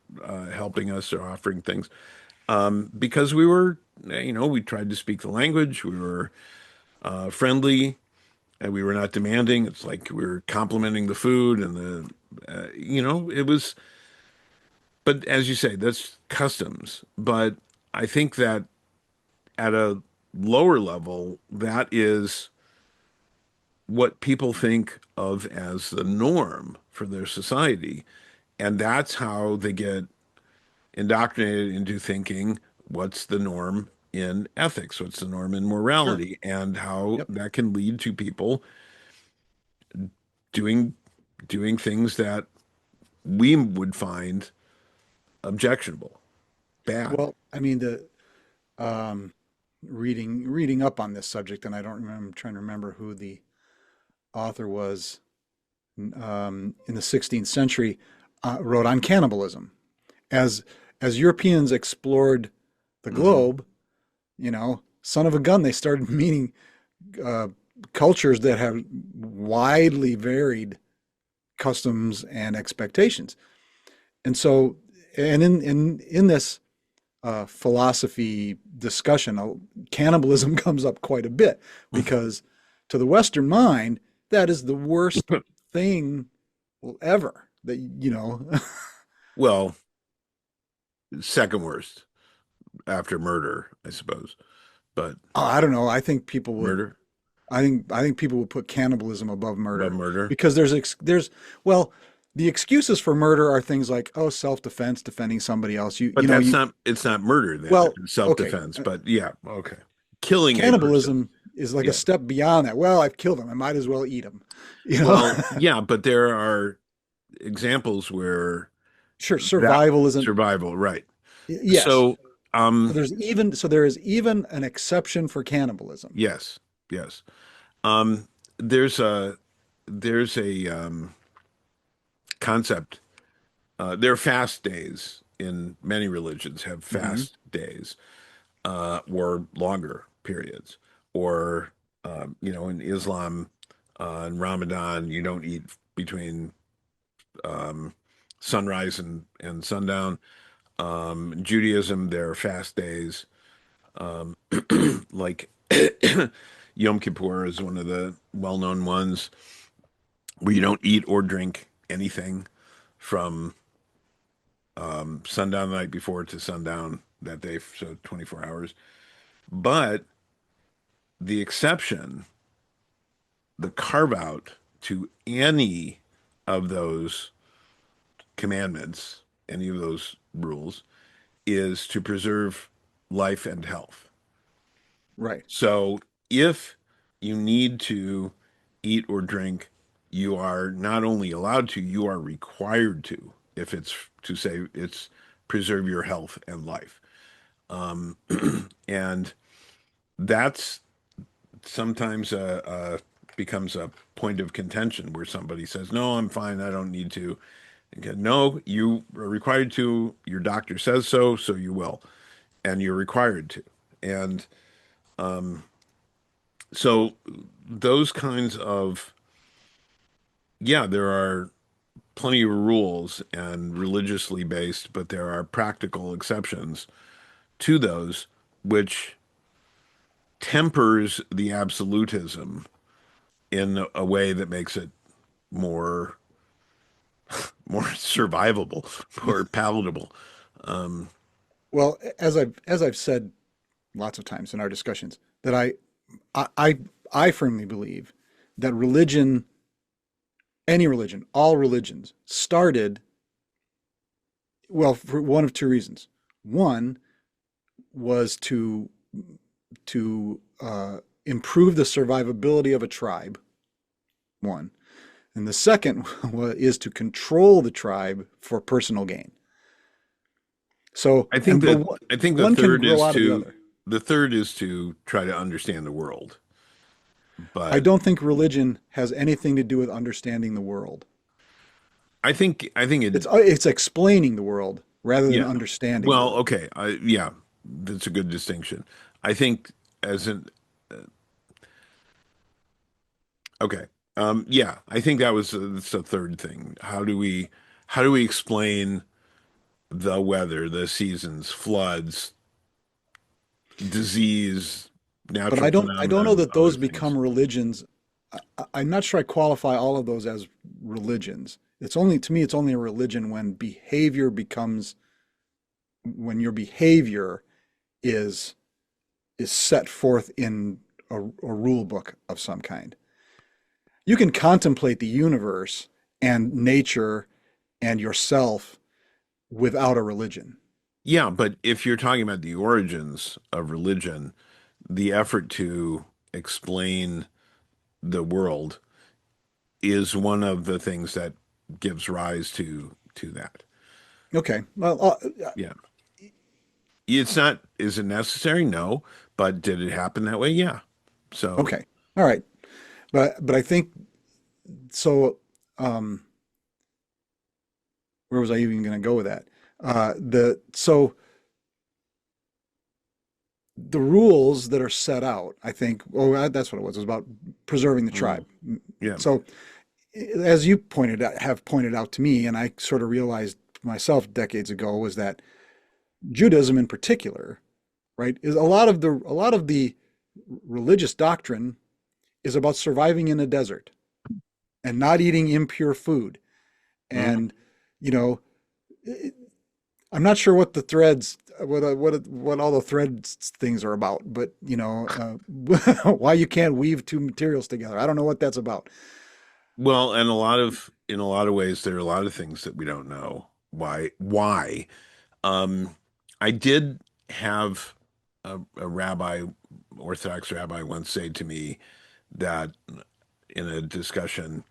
[SPEAKER 1] helping us or offering things because we were, we tried to speak the language. We were friendly and we were not demanding. It's like we were complimenting the food and it was, but as you say, that's customs. But I think that at a lower level, that is what people think of as the norm for their society. And that's how they get indoctrinated into thinking what's the norm in ethics, what's the norm in
[SPEAKER 2] Sure.
[SPEAKER 1] morality, and how
[SPEAKER 2] Yep.
[SPEAKER 1] that can lead to people doing doing things that we would find objectionable, bad.
[SPEAKER 2] Well, I mean, the um, reading up on this subject, and I don't remember, I'm trying to remember who the author was in the 16th century, wrote on cannibalism. As as Europeans explored the
[SPEAKER 1] Hmm.
[SPEAKER 2] globe, son of a gun, they started meeting uh, cultures that have widely varied customs and expectations. And so, and in this philosophy discussion, cannibalism comes up quite a bit because to the Western mind, that is the worst thing ever. That
[SPEAKER 1] Well, second worst after murder, I suppose. But
[SPEAKER 2] I don't know. I think people would.
[SPEAKER 1] murder
[SPEAKER 2] I think people would put cannibalism above
[SPEAKER 1] above
[SPEAKER 2] murder
[SPEAKER 1] murder.
[SPEAKER 2] because there's well, the excuses for murder are things like, oh, self-defense, defending somebody else. You
[SPEAKER 1] But
[SPEAKER 2] you know you
[SPEAKER 1] it's not murder then, if
[SPEAKER 2] well,
[SPEAKER 1] it's
[SPEAKER 2] okay.
[SPEAKER 1] self-defense. But yeah, okay. Killing a person.
[SPEAKER 2] Cannibalism is like a
[SPEAKER 1] Yeah.
[SPEAKER 2] step beyond that. Well, I've killed him. I might as well eat him. You know,
[SPEAKER 1] Well, yeah, but there are examples where
[SPEAKER 2] sure,
[SPEAKER 1] that
[SPEAKER 2] survival isn't.
[SPEAKER 1] survival, right.
[SPEAKER 2] Yes.
[SPEAKER 1] So,
[SPEAKER 2] So there is even an exception for cannibalism.
[SPEAKER 1] yes, yes. Um, there's a concept. There are fast days in many religions have
[SPEAKER 2] Hmm.
[SPEAKER 1] fast days, or longer periods, or in Islam, and Ramadan, you don't eat between um, sunrise and sundown. Judaism, there are fast days, um, like Yom Kippur is one of the well-known ones where you don't eat or drink anything from sundown the night before to sundown that day, so 24 hours. But the exception, the carve out to any of those commandments, any of those rules, is to preserve life and health.
[SPEAKER 2] Right.
[SPEAKER 1] So if you need to eat or drink, you are not only allowed to, you are required to, if it's to say it's preserve your health and life. Um, and that's sometimes becomes a point of contention where somebody says, "No, I'm fine. I don't need to." Again, no, you are required to. Your doctor says so, so you will, and you're required to. And so those kinds of, yeah, there are plenty of rules and religiously based, but there are practical exceptions to those, which tempers the absolutism in a way that makes it more more survivable, more palatable. Um,
[SPEAKER 2] Well, as I've said lots of times in our discussions, that I I, I firmly believe that religion, any religion, all religions started well for one of two reasons. One was to improve the survivability of a tribe. One, and the second is to control the tribe for personal gain. So,
[SPEAKER 1] I think
[SPEAKER 2] but
[SPEAKER 1] that I think
[SPEAKER 2] one can grow out of the other.
[SPEAKER 1] the third is to try to understand the world.
[SPEAKER 2] I
[SPEAKER 1] But
[SPEAKER 2] don't think religion has anything to do with understanding the world.
[SPEAKER 1] I think it,
[SPEAKER 2] It's explaining the world rather than
[SPEAKER 1] yeah.
[SPEAKER 2] understanding the
[SPEAKER 1] Well,
[SPEAKER 2] world.
[SPEAKER 1] okay, yeah, that's a good distinction. I think as an okay, yeah, I think that's the third thing. How do we explain the weather, the seasons, floods, disease,
[SPEAKER 2] But
[SPEAKER 1] natural
[SPEAKER 2] I don't know
[SPEAKER 1] phenomenon,
[SPEAKER 2] that
[SPEAKER 1] other
[SPEAKER 2] those
[SPEAKER 1] things?
[SPEAKER 2] become religions. I'm not sure I qualify all of those as religions. It's only to me it's only a religion when your behavior is is set forth in a rule book of some kind. You can contemplate the universe and nature and yourself without a religion.
[SPEAKER 1] Yeah, but if you're talking about the origins of religion, the effort to explain the world is one of the things that gives rise to that.
[SPEAKER 2] Okay. Well,
[SPEAKER 1] Yeah. It's not, is it necessary? No. But did it happen that way? Yeah. So,
[SPEAKER 2] okay. All right. But I think so. Um, where was I even going to go with that? The so the rules that are set out, I think. Oh, that's what it was. It was about preserving the
[SPEAKER 1] mm,
[SPEAKER 2] tribe.
[SPEAKER 1] yeah.
[SPEAKER 2] So, as you have pointed out to me, and I sort of realized myself decades ago, was that Judaism, in particular, right, is a lot of the religious doctrine is about surviving in a desert and not eating impure food.
[SPEAKER 1] Mhm.
[SPEAKER 2] And you know, I'm not sure what the threads, what all the threads things are about, but why you can't weave two materials together. I don't know what that's about.
[SPEAKER 1] Well, and in a lot of ways, there are a lot of things that we don't know. Why? Um, I did have a rabbi, Orthodox rabbi, once say to me that in a discussion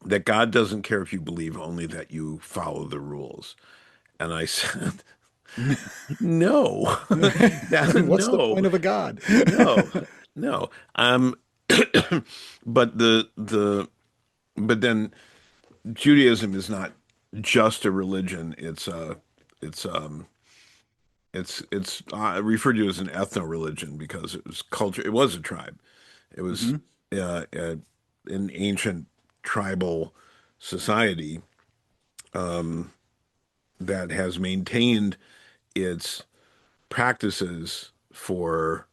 [SPEAKER 1] that God doesn't care if you believe, only that you follow the rules. And I said, no,
[SPEAKER 2] Then what's the
[SPEAKER 1] no,
[SPEAKER 2] point of a god?
[SPEAKER 1] no, no. But but then Judaism is not just a religion. It's it's referred to as an ethno-religion because it was culture. It was a tribe. It was
[SPEAKER 2] Hmm.
[SPEAKER 1] uh, uh, an ancient tribal society um, that has maintained its practices for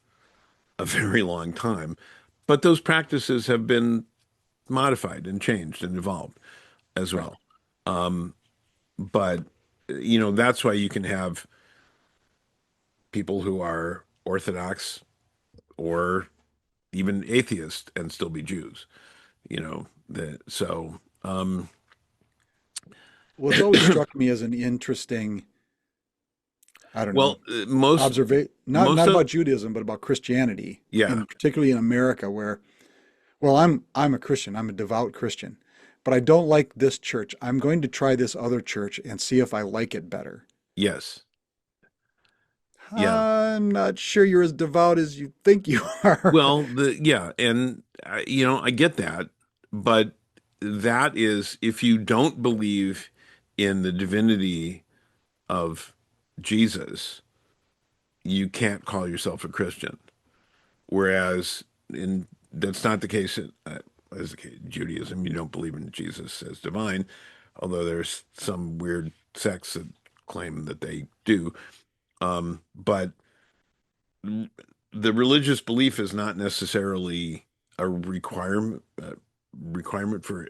[SPEAKER 1] a very long time. But those practices have been modified and changed and evolved as
[SPEAKER 2] Right.
[SPEAKER 1] well. Um, but that's why you can have people who are Orthodox or even atheist and still be Jews.
[SPEAKER 2] Well, it's always struck me as an interesting, I don't know,
[SPEAKER 1] well, most
[SPEAKER 2] observation, not
[SPEAKER 1] most of
[SPEAKER 2] about Judaism, but about Christianity,
[SPEAKER 1] yeah,
[SPEAKER 2] in particularly in America, where, well, I'm a Christian, I'm a devout Christian, but I don't like this church. I'm going to try this other church and see if I like it better.
[SPEAKER 1] yes, yeah.
[SPEAKER 2] I'm not sure you're as devout as you think you are.
[SPEAKER 1] Well, the yeah, and I get that, but that is if you don't believe in the divinity of Jesus, you can't call yourself a Christian. Whereas in that's not the case as the case, Judaism. You don't believe in Jesus as divine, although there's some weird sects that claim that they do. But the religious belief is not necessarily a requirement for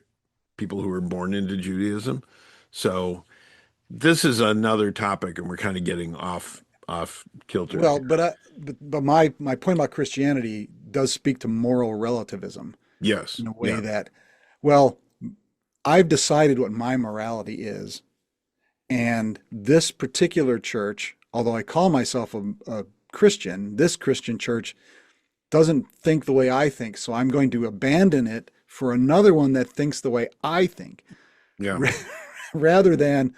[SPEAKER 1] people who are born into Judaism. So this is another topic, and we're kind of getting off kilter
[SPEAKER 2] Well,
[SPEAKER 1] here.
[SPEAKER 2] but my point about Christianity does speak to moral relativism
[SPEAKER 1] Yes,
[SPEAKER 2] in a way
[SPEAKER 1] yeah,
[SPEAKER 2] that, well, I've decided what my morality is, and this particular church, although I call myself a Christian, this Christian church doesn't think the way I think, so I'm going to abandon it for another one that thinks the way I think,
[SPEAKER 1] yeah,
[SPEAKER 2] rather than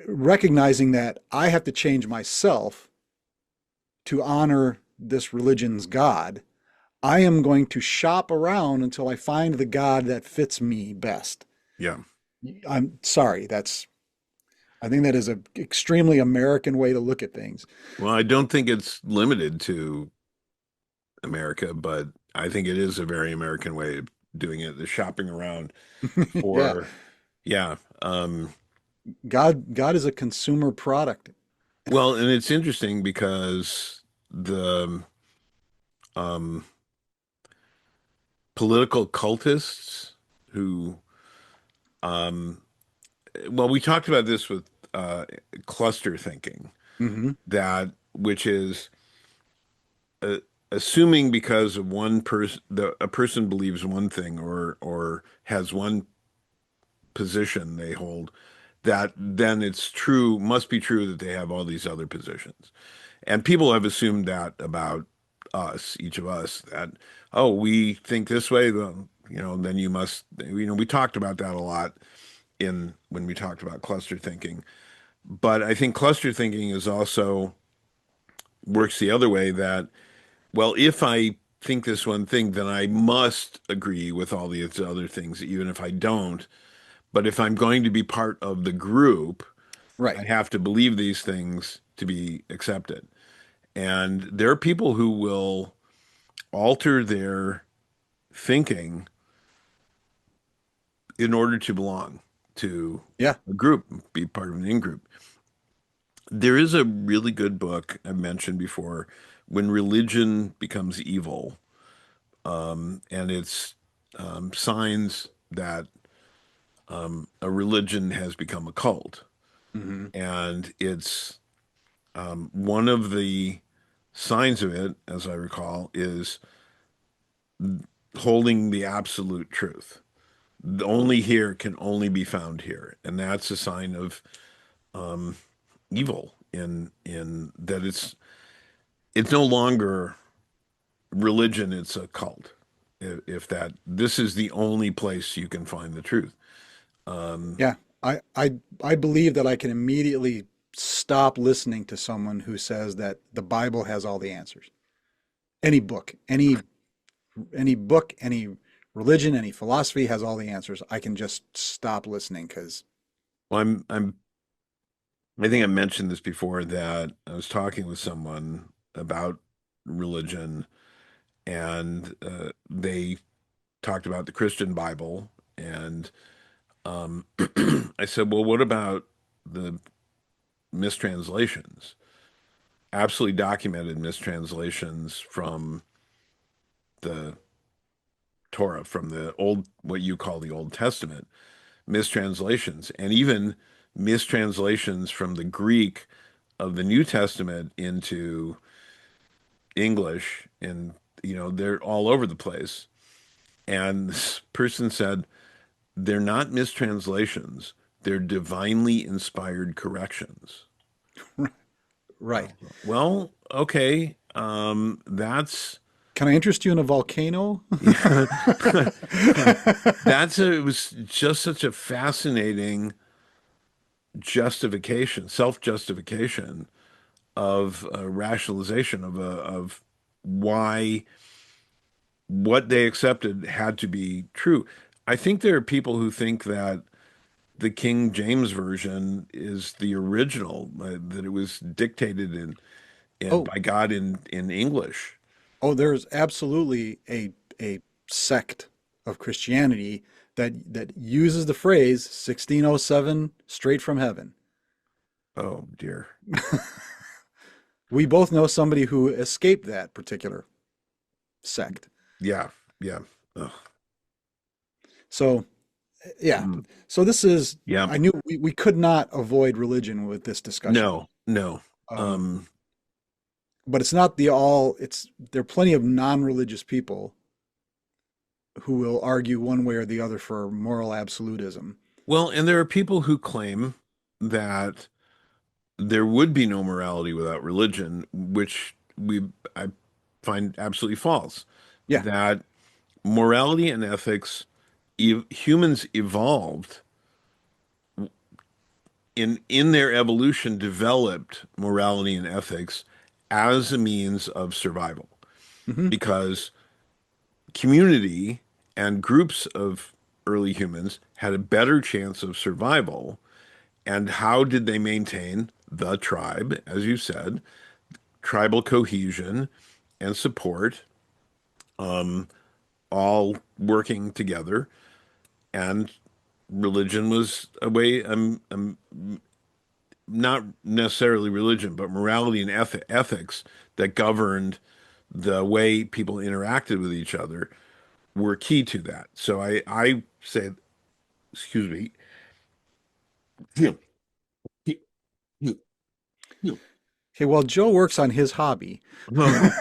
[SPEAKER 2] recognizing that I have to change myself to honor this religion's God. I am going to shop around until I find the God that fits me best.
[SPEAKER 1] yeah.
[SPEAKER 2] I'm sorry, I think that is an extremely American way to look at things.
[SPEAKER 1] Well, I don't think it's limited to America, but I think it is a very American way of doing it. The shopping around
[SPEAKER 2] Yeah,
[SPEAKER 1] for, yeah.
[SPEAKER 2] God is a consumer product.
[SPEAKER 1] Well, and it's interesting because the um, political cultists who, um, well, we talked about this with cluster thinking,
[SPEAKER 2] Hmm.
[SPEAKER 1] that which is uh, assuming because of one person, a person believes one thing or has one position they hold, that then it's true, must be true that they have all these other positions. And people have assumed that about us, each of us, that, oh, we think this way, then you must, we talked about that a lot in when we talked about cluster thinking. But I think cluster thinking is also works the other way that, well, if I think this one thing, then I must agree with all these other things, even if I don't. But if I'm going to be part of the group, I
[SPEAKER 2] Right.
[SPEAKER 1] have to believe these things to be accepted. And there are people who will alter their thinking in order to belong to
[SPEAKER 2] Yeah.
[SPEAKER 1] a group, be part of an in-group. There is a really good book I've mentioned before, When Religion Becomes Evil, and it's signs that a religion has become a cult.
[SPEAKER 2] Hmm.
[SPEAKER 1] And it's one of the signs of it, as I recall, is holding the absolute truth. Only here can only be found here, and that's a sign of evil in that it's no longer religion, it's a cult. If that this is the only place you can find the truth.
[SPEAKER 2] Yeah. I believe that I can immediately stop listening to someone who says that the Bible has all the answers. Any book, any book, any religion, any philosophy has all the answers. I can just stop listening because
[SPEAKER 1] Well, I think I mentioned this before that I was talking with someone about religion, and they talked about the Christian Bible, and I said, "Well, what about the mistranslations? Absolutely documented mistranslations from the Torah, from the old, what you call the Old Testament, mistranslations, and even mistranslations from the Greek of the New Testament into English, and they're all over the place." And this person said, "They're not mistranslations, they're divinely inspired corrections."
[SPEAKER 2] right.
[SPEAKER 1] Well, okay, that's
[SPEAKER 2] Can I interest you in a volcano?
[SPEAKER 1] yeah, it was just such a fascinating justification, self-justification of a rationalization of why what they accepted had to be true. I think there are people who think that the King James version is the original, that it was dictated in
[SPEAKER 2] Oh,
[SPEAKER 1] by God in English.
[SPEAKER 2] oh, there's absolutely a sect of Christianity that uses the phrase 1607 straight from heaven.
[SPEAKER 1] Oh dear.
[SPEAKER 2] We both know somebody who escaped that particular sect.
[SPEAKER 1] Yeah, yeah. Ugh.
[SPEAKER 2] So, yeah.
[SPEAKER 1] Mm.
[SPEAKER 2] So this is,
[SPEAKER 1] Yeah.
[SPEAKER 2] I knew we could not avoid religion with this discussion.
[SPEAKER 1] No, no.
[SPEAKER 2] Um,
[SPEAKER 1] Um,
[SPEAKER 2] but it's not the all, there are plenty of non-religious people who will argue one way or the other for moral absolutism.
[SPEAKER 1] well, and there are people who claim that there would be no morality without religion, which I find absolutely false.
[SPEAKER 2] Yeah.
[SPEAKER 1] That morality and ethics, humans evolved in their evolution, developed morality and ethics as a means of survival,
[SPEAKER 2] Hmm.
[SPEAKER 1] because community and groups of early humans had a better chance of survival. And how did they maintain the tribe, as you said, tribal cohesion and support, all working together? And religion was a way, not necessarily religion, but morality and ethics that governed the way people interacted with each other were key to that. So I say, excuse me,
[SPEAKER 2] Okay, well, Joe works on his hobby.
[SPEAKER 1] Well,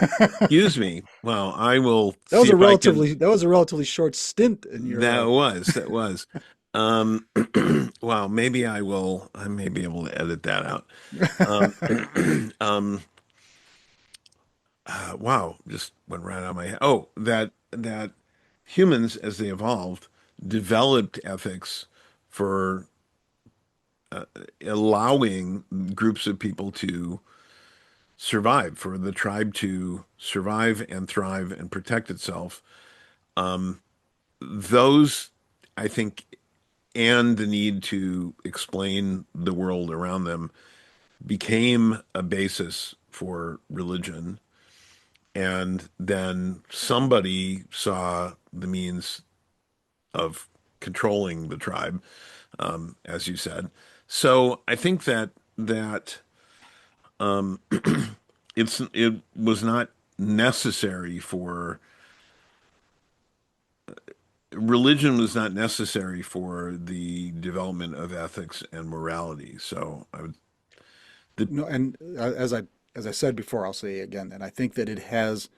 [SPEAKER 1] excuse me. Well, I will
[SPEAKER 2] That
[SPEAKER 1] see
[SPEAKER 2] was a
[SPEAKER 1] if I can.
[SPEAKER 2] relatively short stint in your
[SPEAKER 1] That
[SPEAKER 2] life.
[SPEAKER 1] was, that was. Um, well, maybe I will, I may be able to edit that out. Um, um, wow, just went right out of my head. Oh, that humans, as they evolved, developed ethics for allowing groups of people to survive, for the tribe to survive and thrive and protect itself. Those, I think, and the need to explain the world around them became a basis for religion. And then somebody saw the means of controlling the tribe, as you said. So I think that it was not necessary for religion was not necessary for the development of ethics and morality. So I would the
[SPEAKER 2] No, and as I said before, I'll say again that I think that it has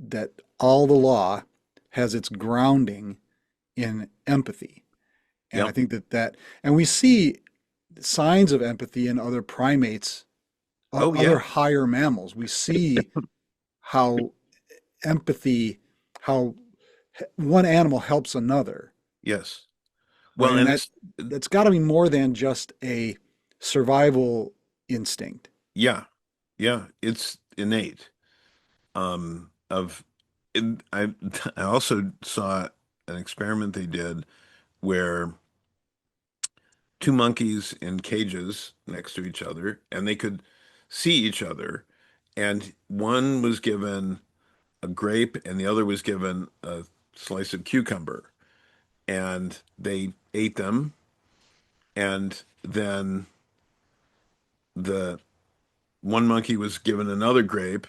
[SPEAKER 2] that all the law has its grounding in empathy, and I
[SPEAKER 1] Yep.
[SPEAKER 2] think and we see signs of empathy in other primates,
[SPEAKER 1] Oh
[SPEAKER 2] other
[SPEAKER 1] yeah.
[SPEAKER 2] higher mammals. We see how empathy, how one animal helps another,
[SPEAKER 1] Yes.
[SPEAKER 2] right?
[SPEAKER 1] Well,
[SPEAKER 2] And
[SPEAKER 1] and it's
[SPEAKER 2] that's got to be more than just a survival instinct.
[SPEAKER 1] yeah. Yeah, it's innate. Of I I also saw an experiment they did where two monkeys in cages next to each other and they could see each other and one was given a grape and the other was given a slice of cucumber and they ate them and then the one monkey was given another grape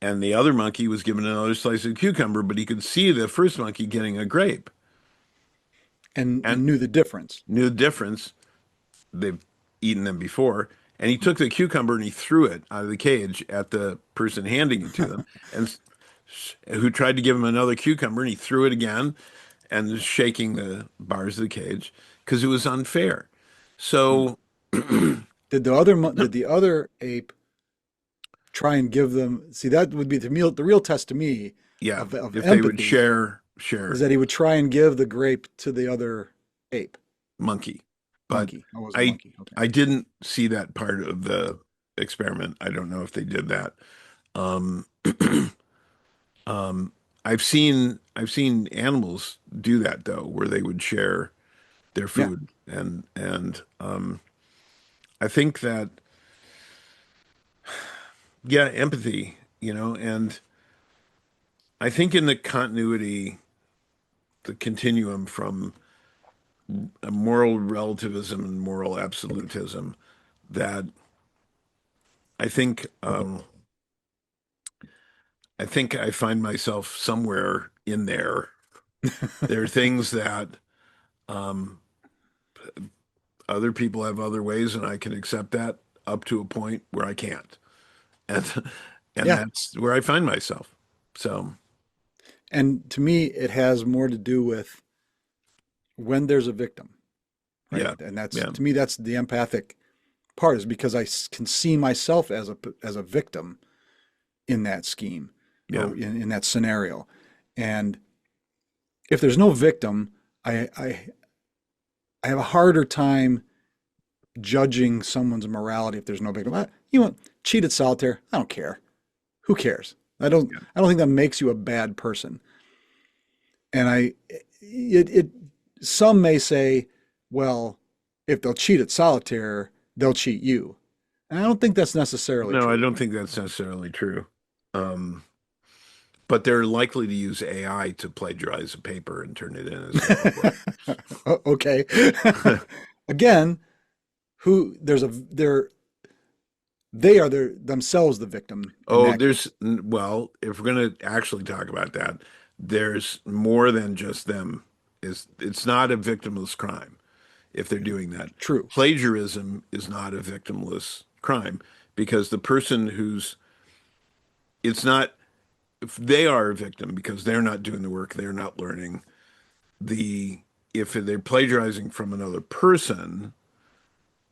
[SPEAKER 1] and the other monkey was given another slice of cucumber, but he could see the first monkey getting a grape and
[SPEAKER 2] And knew the difference.
[SPEAKER 1] knew the difference. They've eaten them before. And he took the cucumber and he threw it out of the cage at the person handing it to them, and who tried to give him another cucumber, and he threw it again and was shaking the bars of the cage because it was unfair.
[SPEAKER 2] Hmm.
[SPEAKER 1] So,
[SPEAKER 2] Did the other ape try and give them? See, that would be the real test to me
[SPEAKER 1] yeah,
[SPEAKER 2] of
[SPEAKER 1] if they would
[SPEAKER 2] empathy is
[SPEAKER 1] share
[SPEAKER 2] that he would try and give the grape to the other ape,
[SPEAKER 1] monkey. But
[SPEAKER 2] monkey. Oh, it was a
[SPEAKER 1] I
[SPEAKER 2] monkey. Okay.
[SPEAKER 1] I didn't see that part of the experiment. I don't know if they did that. Um, um, I've seen animals do that though, where they would share their
[SPEAKER 2] Yeah.
[SPEAKER 1] food, and I think that yeah, empathy, and I think in the continuity, the continuum from a moral relativism and moral absolutism, that I think I think I find myself somewhere in there. There are things that um, other people have other ways, and I can accept that up to a point where I can't, and and
[SPEAKER 2] Yeah.
[SPEAKER 1] that's where I find myself. So
[SPEAKER 2] And to me, it has more to do with when there's a victim, right?
[SPEAKER 1] yeah,
[SPEAKER 2] And that's
[SPEAKER 1] yeah,
[SPEAKER 2] to me, that's the empathic part is because can see myself as a victim in that scheme
[SPEAKER 1] yeah,
[SPEAKER 2] or in that scenario. And if there's no victim, I, I I have a harder time judging someone's morality if there's no victim. You want cheated solitaire? I don't care. Who cares?
[SPEAKER 1] yeah.
[SPEAKER 2] I don't think that makes you a bad person. And it some may say, well, if they'll cheat at solitaire, they'll cheat you. And I don't think that's necessarily
[SPEAKER 1] No, I
[SPEAKER 2] true.
[SPEAKER 1] don't think that's necessarily true. Um, but they're likely to use AI to plagiarize a paper and turn it in as their own work.
[SPEAKER 2] Okay. Again, who there's a they are themselves the victim in
[SPEAKER 1] Oh,
[SPEAKER 2] that case.
[SPEAKER 1] well, if we're going to actually talk about that, there's more than just them. It's not a victimless crime if they're doing that.
[SPEAKER 2] True.
[SPEAKER 1] Plagiarism is not a victimless crime because the person who's it's not if they are a victim because they're not doing the work, they're not learning. The If they're plagiarizing from another person,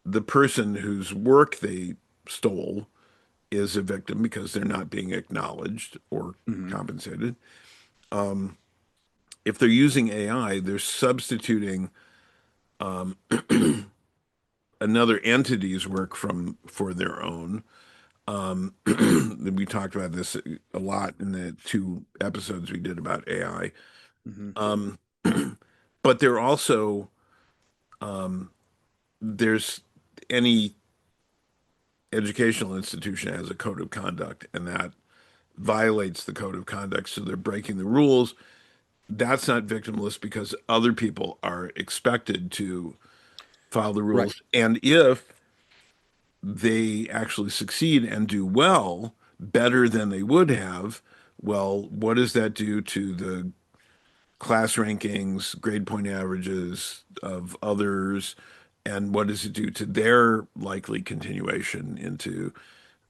[SPEAKER 1] the person whose work they stole is a victim because they're not being acknowledged or
[SPEAKER 2] Hmm.
[SPEAKER 1] compensated. If they're using AI, they're substituting another entity's work from for their own. We talked about this a lot in the two episodes we did about AI.
[SPEAKER 2] Hmm.
[SPEAKER 1] Um, but they're also there's any educational institution has a code of conduct, and that violates the code of conduct, so they're breaking the rules. That's not victimless because other people are expected to follow the
[SPEAKER 2] Right.
[SPEAKER 1] rules. And if they actually succeed and do well, better than they would have, well, what does that do to the class rankings, grade point averages of others? And what does it do to their likely continuation into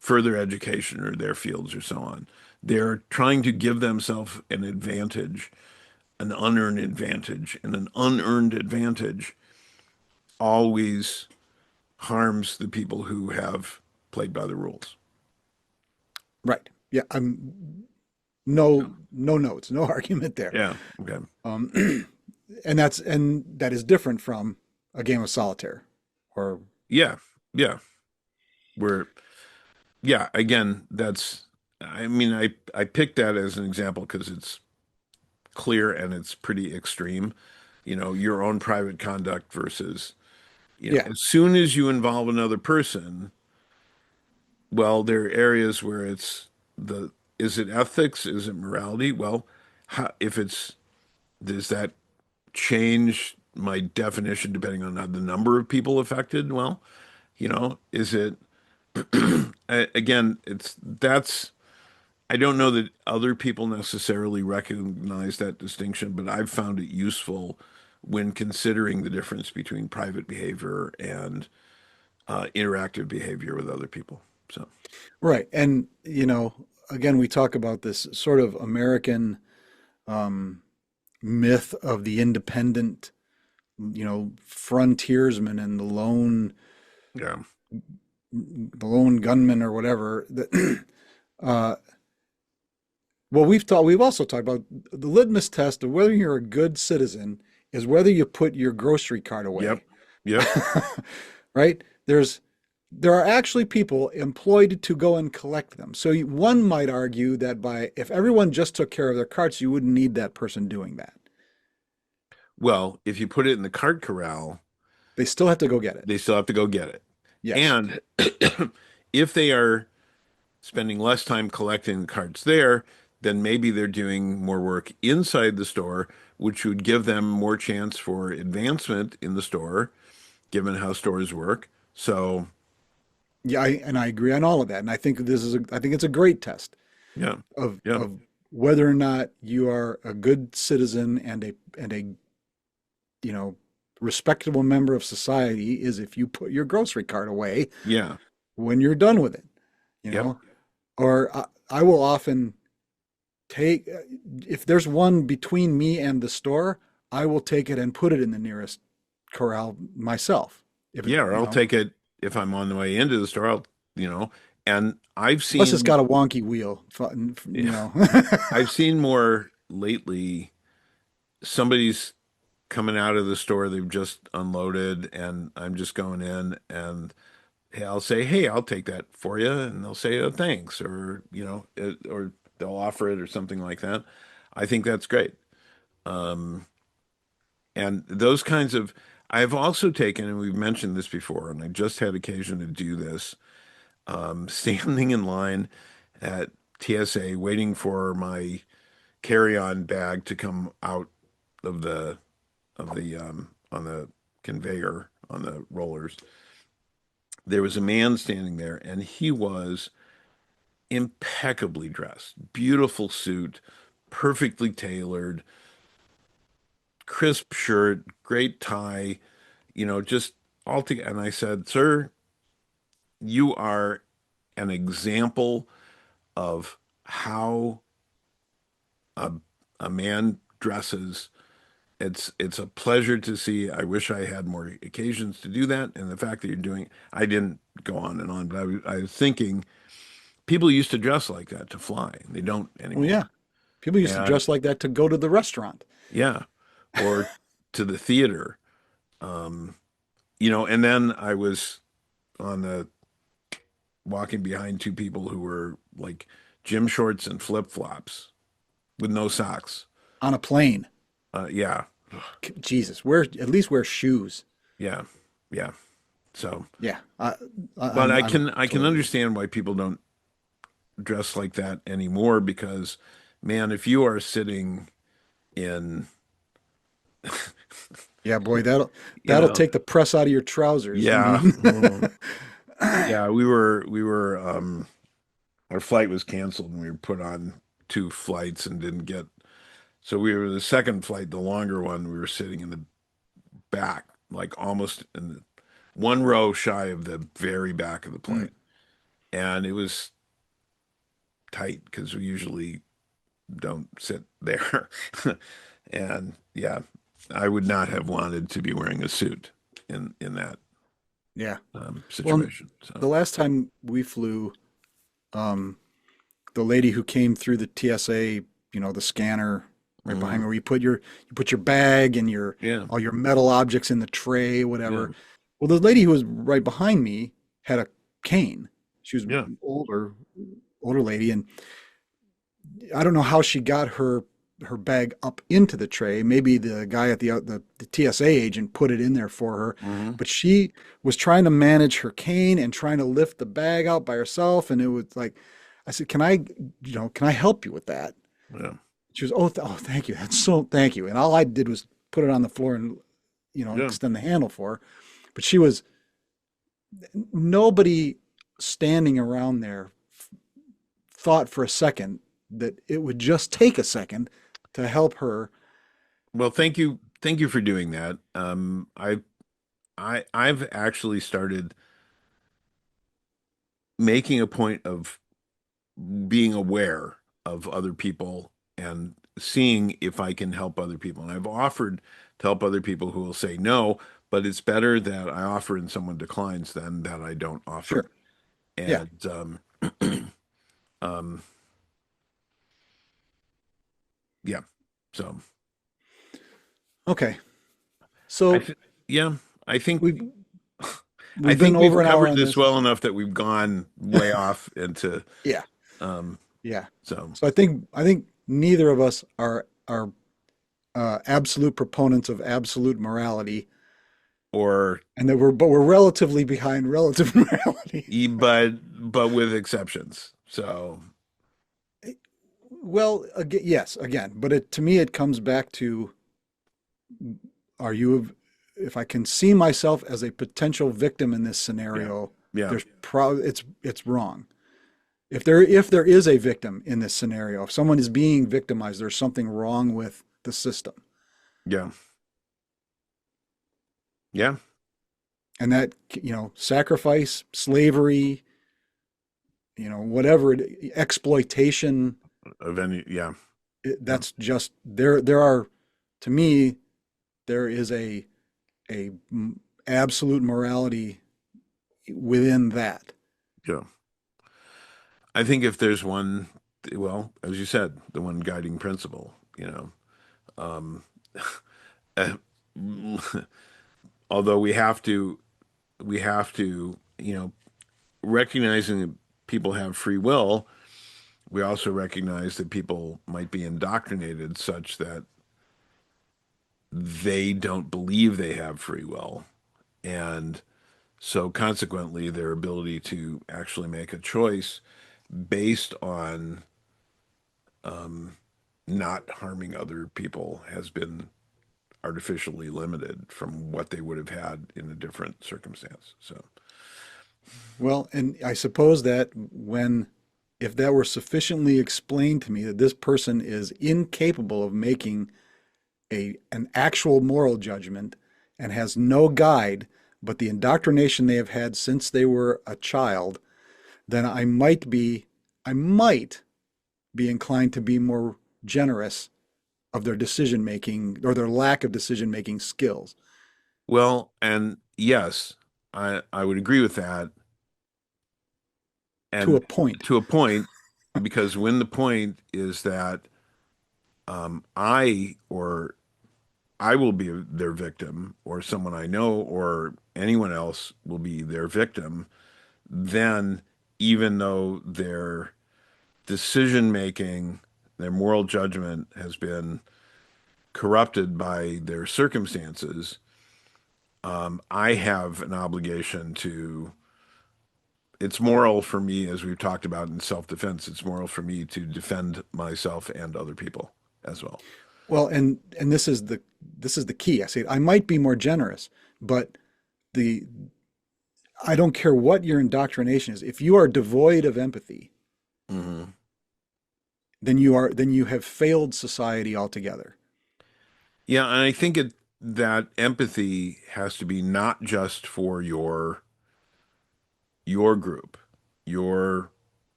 [SPEAKER 1] further education or their fields or so on? They're trying to give themselves an advantage, an unearned advantage, and an unearned advantage always harms the people who have played by the rules.
[SPEAKER 2] Right. Yeah. I'm no notes, no argument there.
[SPEAKER 1] Yeah. Okay.
[SPEAKER 2] Um, and that is different from a game of solitaire, or
[SPEAKER 1] Yeah. Yeah. We're yeah. Again, that's. I mean, I picked that as an example because it's clear and it's pretty extreme. Your own private conduct versus
[SPEAKER 2] yeah,
[SPEAKER 1] as soon as you involve another person, well, there are areas where it's the is it ethics? Is it morality? Well, if it's does that change my definition depending on the number of people affected? Well, is it again, it's that's I don't know that other people necessarily recognize that distinction, but I've found it useful when considering the difference between private behavior and interactive behavior with other people. So,
[SPEAKER 2] right. And again, we talk about this sort of American um, myth of the independent, frontiersman and
[SPEAKER 1] yeah.
[SPEAKER 2] the lone gunman or whatever. That uh, well, we've also talked about the litmus test of whether you're a good citizen is whether you put your grocery cart
[SPEAKER 1] Yep.
[SPEAKER 2] away.
[SPEAKER 1] Yep.
[SPEAKER 2] Right? There are actually people employed to go and collect them. So one might argue that if everyone just took care of their carts, you wouldn't need that person doing that.
[SPEAKER 1] Well, if you put it in the cart corral,
[SPEAKER 2] They still have to go get it.
[SPEAKER 1] they still have to go get it.
[SPEAKER 2] Yes.
[SPEAKER 1] And if they are spending less time collecting the carts there, then maybe they're doing more work inside the store, which would give them more chance for advancement in the store, given how stores work. So,
[SPEAKER 2] Yeah, and I agree on all of that. And I think it's a great test
[SPEAKER 1] yeah,
[SPEAKER 2] of
[SPEAKER 1] yeah,
[SPEAKER 2] of whether or not you are a good citizen and a you know respectable member of society is if you put your grocery cart away
[SPEAKER 1] yeah,
[SPEAKER 2] when you're done with it. You
[SPEAKER 1] yep,
[SPEAKER 2] know, or I will often take if there's one between me and the store, I will take it and put it in the nearest corral myself. If it,
[SPEAKER 1] yeah. Or I'll take it if I'm on the way into the store. You know, and I've
[SPEAKER 2] unless it's
[SPEAKER 1] seen,
[SPEAKER 2] got a wonky wheel,
[SPEAKER 1] yeah, I've seen more lately. Somebody's coming out of the store, they've just unloaded, and I'm just going in, and hey, I'll say, "Hey, I'll take that for you," and they'll say, "Oh, thanks," or or they'll offer it or something like that. I think that's great. Um, and those kinds of, I've also taken, and we've mentioned this before, and I just had occasion to do this, standing in line at TSA waiting for my carry-on bag to come out of the on the conveyor on the rollers. There was a man standing there, and he was impeccably dressed, beautiful suit, perfectly tailored, crisp shirt, great tie, just all together. And I said, "Sir, you are an example of how a, a man dresses. It's a pleasure to see. I wish I had more occasions to do that. And the fact that you're doing, I didn't go on and on, but I was thinking people used to dress like that to fly. They don't
[SPEAKER 2] Oh
[SPEAKER 1] anymore.
[SPEAKER 2] yeah. People used to
[SPEAKER 1] And
[SPEAKER 2] dress like that to go to the restaurant.
[SPEAKER 1] yeah, or to the theater. Um, and then I was on the walking behind two people who were like gym shorts and flip-flops with no socks.
[SPEAKER 2] On a plane.
[SPEAKER 1] Yeah,
[SPEAKER 2] Jesus, wear at least wear shoes.
[SPEAKER 1] yeah, yeah. So,
[SPEAKER 2] Yeah,
[SPEAKER 1] but
[SPEAKER 2] I'm
[SPEAKER 1] I can
[SPEAKER 2] totally with you.
[SPEAKER 1] understand why people don't dress like that anymore because, man, if you are sitting in,
[SPEAKER 2] Yeah, boy,
[SPEAKER 1] you
[SPEAKER 2] that'll
[SPEAKER 1] know,
[SPEAKER 2] take the press out of your trousers. I
[SPEAKER 1] yeah,
[SPEAKER 2] mean,
[SPEAKER 1] yeah, we were our flight was canceled and we were put on two flights and didn't get. So we were the second flight, the longer one. We were sitting in the back, like almost in the one row shy of the very back of the
[SPEAKER 2] Mm,
[SPEAKER 1] plane, and it was tight because we usually don't sit there. And yeah, I would not have wanted to be wearing a suit in that
[SPEAKER 2] yeah. Well,
[SPEAKER 1] situation. So
[SPEAKER 2] the last time we flew, um, the lady who came through the TSA, the scanner right behind
[SPEAKER 1] mhm.
[SPEAKER 2] me, where you put your bag and your
[SPEAKER 1] Yeah,
[SPEAKER 2] all your metal objects in the tray,
[SPEAKER 1] yeah,
[SPEAKER 2] whatever. Well, the lady who was right behind me had a cane. She was
[SPEAKER 1] yeah.
[SPEAKER 2] older lady, and I don't know how she got her bag up into the tray. Maybe the guy at the TSA agent put it in there for her,
[SPEAKER 1] Hmm.
[SPEAKER 2] but she was trying to manage her cane and trying to lift the bag out by herself, and it was like, I said, can I help you with that?"
[SPEAKER 1] Yeah,
[SPEAKER 2] She was, "Oh, thank you. Thank you." And all I did was put it on the floor and
[SPEAKER 1] yeah.
[SPEAKER 2] extend the handle for her. But she was nobody standing around there thought for a second that it would just take a second to help her.
[SPEAKER 1] Well, thank you for doing that. I've actually started making a point of being aware of other people and seeing if I can help other people. And I've offered to help other people who will say no, but it's better that I offer and someone declines than that I don't offer.
[SPEAKER 2] Sure. Yeah.
[SPEAKER 1] And um, yeah, so
[SPEAKER 2] Okay.
[SPEAKER 1] I
[SPEAKER 2] So
[SPEAKER 1] th yeah, I think
[SPEAKER 2] we've
[SPEAKER 1] I
[SPEAKER 2] we've been
[SPEAKER 1] think
[SPEAKER 2] over
[SPEAKER 1] we've
[SPEAKER 2] an hour
[SPEAKER 1] covered
[SPEAKER 2] on
[SPEAKER 1] this
[SPEAKER 2] this.
[SPEAKER 1] well enough that we've gone way off into
[SPEAKER 2] Yeah.
[SPEAKER 1] um,
[SPEAKER 2] Yeah.
[SPEAKER 1] so
[SPEAKER 2] So I think neither of us are absolute proponents of absolute morality,
[SPEAKER 1] or
[SPEAKER 2] and that we're relatively behind relative morality.
[SPEAKER 1] but with exceptions. So
[SPEAKER 2] Well, again, yes, again, but to me it comes back to, are you if I can see myself as a potential victim in this
[SPEAKER 1] yeah,
[SPEAKER 2] scenario,
[SPEAKER 1] yeah,
[SPEAKER 2] it's wrong. If there is a victim in this scenario, if someone is being victimized, there's something wrong with the system.
[SPEAKER 1] yeah, yeah.
[SPEAKER 2] And that, sacrifice, slavery, whatever exploitation,
[SPEAKER 1] Of any, yeah, yeah,
[SPEAKER 2] that's just to me, there is a absolute morality within that.
[SPEAKER 1] yeah. I think if there's one, well, as you said, the one guiding principle, um, uh, although we have to, recognizing that people have free will, we also recognize that people might be indoctrinated such that they don't believe they have free will. And so consequently, their ability to actually make a choice based on not harming other people has been artificially limited from what they would have had in a different circumstance. So,
[SPEAKER 2] Well, and I suppose that if that were sufficiently explained to me that this person is incapable of making an actual moral judgment and has no guide but the indoctrination they have had since they were a child, then I might be inclined to be more generous of their decision making or their lack of decision making skills
[SPEAKER 1] Well, and yes, I would agree with that,
[SPEAKER 2] to a
[SPEAKER 1] and
[SPEAKER 2] point.
[SPEAKER 1] to a point, because when the point is that I will be their victim, or someone I know, or anyone else will be their victim, then even though their decision making, their moral judgment has been corrupted by their circumstances, I have an obligation to, it's moral for me, as we've talked about in self-defense, it's moral for me to defend myself and other people as well.
[SPEAKER 2] Well, and this is the key. I say I might be more generous, but the I don't care what your indoctrination is. If you are devoid of empathy,
[SPEAKER 1] Hmm.
[SPEAKER 2] then you have failed society altogether.
[SPEAKER 1] Yeah, and I think that empathy has to be not just for your group, your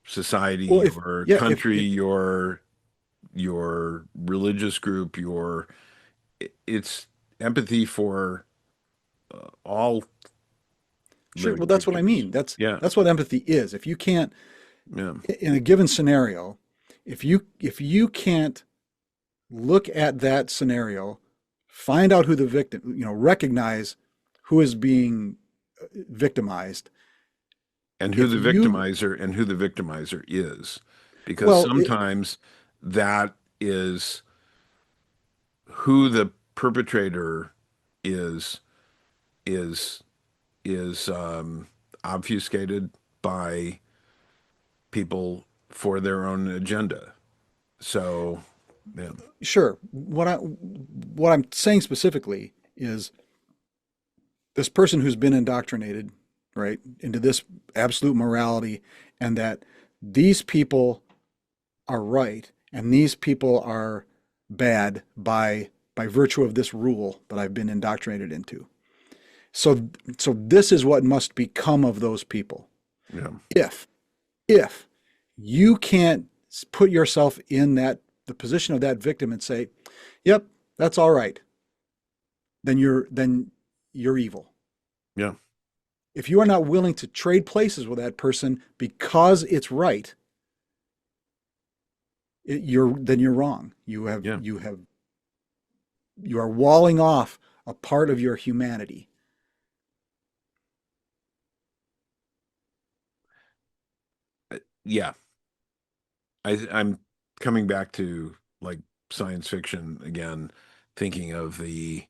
[SPEAKER 1] society,
[SPEAKER 2] Well, if
[SPEAKER 1] your
[SPEAKER 2] yeah,
[SPEAKER 1] country,
[SPEAKER 2] if
[SPEAKER 1] your religious group, it's empathy for all
[SPEAKER 2] sure, well
[SPEAKER 1] living
[SPEAKER 2] that's what I
[SPEAKER 1] creatures.
[SPEAKER 2] mean.
[SPEAKER 1] Yeah,
[SPEAKER 2] That's what empathy is. If you can't
[SPEAKER 1] yeah,
[SPEAKER 2] in a given scenario, if you can't look at that scenario, find out who the victim, recognize who is being victimized. If you,
[SPEAKER 1] and who the victimizer is, because
[SPEAKER 2] well,
[SPEAKER 1] sometimes that is who the perpetrator is is is obfuscated by people for their own agenda. So, yeah.
[SPEAKER 2] sure. What I'm saying specifically is this person who's been indoctrinated, right, into this absolute morality, and that these people are right and these people are bad by virtue of this rule that I've been indoctrinated into. So this is what must become of those people.
[SPEAKER 1] Yeah.
[SPEAKER 2] If if you can't put yourself in the position of that victim and say, "Yep, that's all right," then you're evil.
[SPEAKER 1] Yeah.
[SPEAKER 2] If you are not willing to trade places with that person because it's right, you're wrong.
[SPEAKER 1] Yeah.
[SPEAKER 2] You are walling off a part of your humanity.
[SPEAKER 1] Yeah. I'm coming back to like science fiction again, thinking of the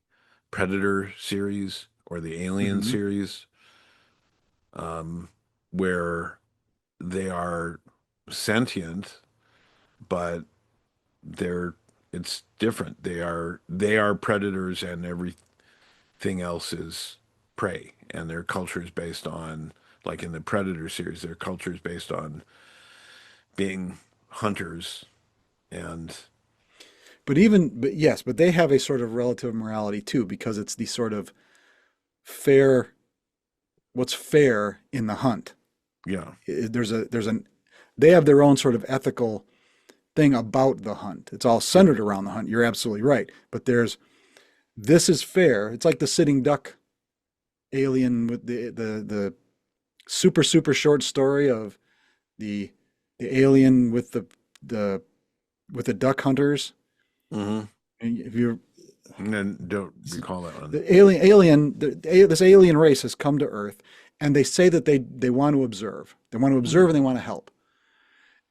[SPEAKER 1] Predator series or the Alien
[SPEAKER 2] Hmm.
[SPEAKER 1] series, um, where they are sentient, but they're it's different. They are predators and everything else is prey. And their culture is based on, like in the Predator series, their culture is based on being hunters and
[SPEAKER 2] But yes, but they have a sort of relative morality too, because it's the sort of fair, what's fair in the hunt.
[SPEAKER 1] yeah.
[SPEAKER 2] There's an they have their own sort of ethical thing about the hunt. It's all
[SPEAKER 1] Yeah.
[SPEAKER 2] centered around the hunt. You're absolutely right. But there's this is fair. It's like the sitting duck alien with the super short story of the the alien the with the duck hunters.
[SPEAKER 1] Hmm.
[SPEAKER 2] And if you
[SPEAKER 1] And then don't recall that one.
[SPEAKER 2] the this alien race has come to Earth, and they say that they want to observe. They want to observe
[SPEAKER 1] Hmm.
[SPEAKER 2] and they want to help.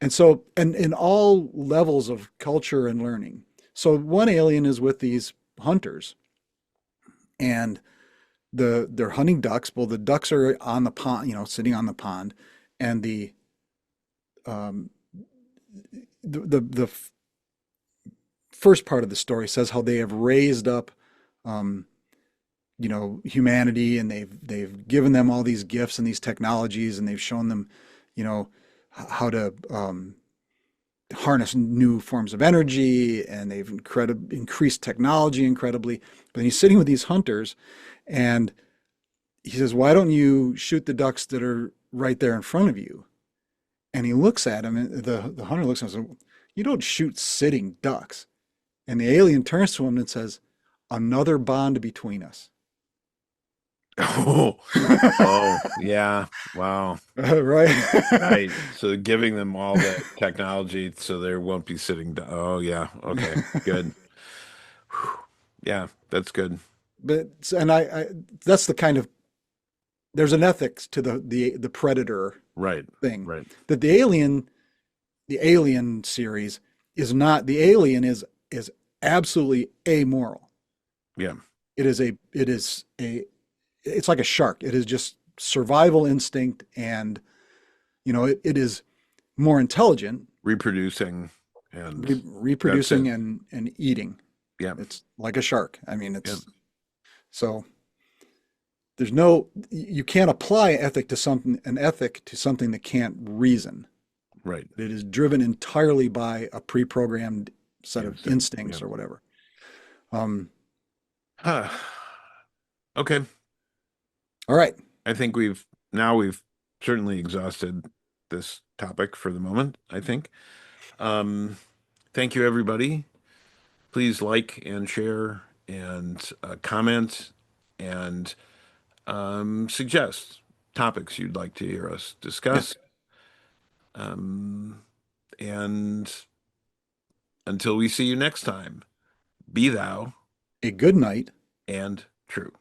[SPEAKER 2] And so, and in all levels of culture and learning. So one alien is with these hunters, and they're hunting ducks. Well, the ducks are on the pond, sitting on the pond, and um, the first part of the story says how they have raised up, um, humanity, and they've given them all these gifts and these technologies, and they've shown them, you know, how to harness new forms of energy, and they've increased technology incredibly. But then he's sitting with these hunters, and he says, "Why don't you shoot the ducks that are right there in front of you. And he looks at him, and the hunter looks at him and says, "You don't shoot sitting ducks." And the alien turns to him and says, "Another bond between us."
[SPEAKER 1] Oh, oh, yeah. Wow.
[SPEAKER 2] Right?
[SPEAKER 1] Right. So giving them all the technology so there won't be sitting down. Oh, yeah. Okay. Good. Whew. Yeah, that's good.
[SPEAKER 2] But I that's the kind of there's an ethics to the predator
[SPEAKER 1] Right.
[SPEAKER 2] thing
[SPEAKER 1] Right.
[SPEAKER 2] that the alien series is not. The alien is absolutely amoral.
[SPEAKER 1] Yeah.
[SPEAKER 2] It is a it's like a shark. It is just survival instinct, and it is more intelligent,
[SPEAKER 1] Reproducing and that's it.
[SPEAKER 2] reproducing and eating.
[SPEAKER 1] Yeah.
[SPEAKER 2] It's like a shark. I mean,
[SPEAKER 1] Yeah.
[SPEAKER 2] it's so you can't apply an ethic to something that can't reason.
[SPEAKER 1] Right.
[SPEAKER 2] It is driven entirely by a pre-programmed set of
[SPEAKER 1] Instinct. Yeah.
[SPEAKER 2] instincts or whatever. Um,
[SPEAKER 1] Huh. Okay.
[SPEAKER 2] all right.
[SPEAKER 1] I think we've certainly exhausted this topic for the moment, I think. Um, thank you, everybody. Please like and share and comment and suggest topics you'd like to hear us
[SPEAKER 2] Yeah.
[SPEAKER 1] discuss. Um, and until we see you next time, be thou
[SPEAKER 2] A good night.
[SPEAKER 1] and true.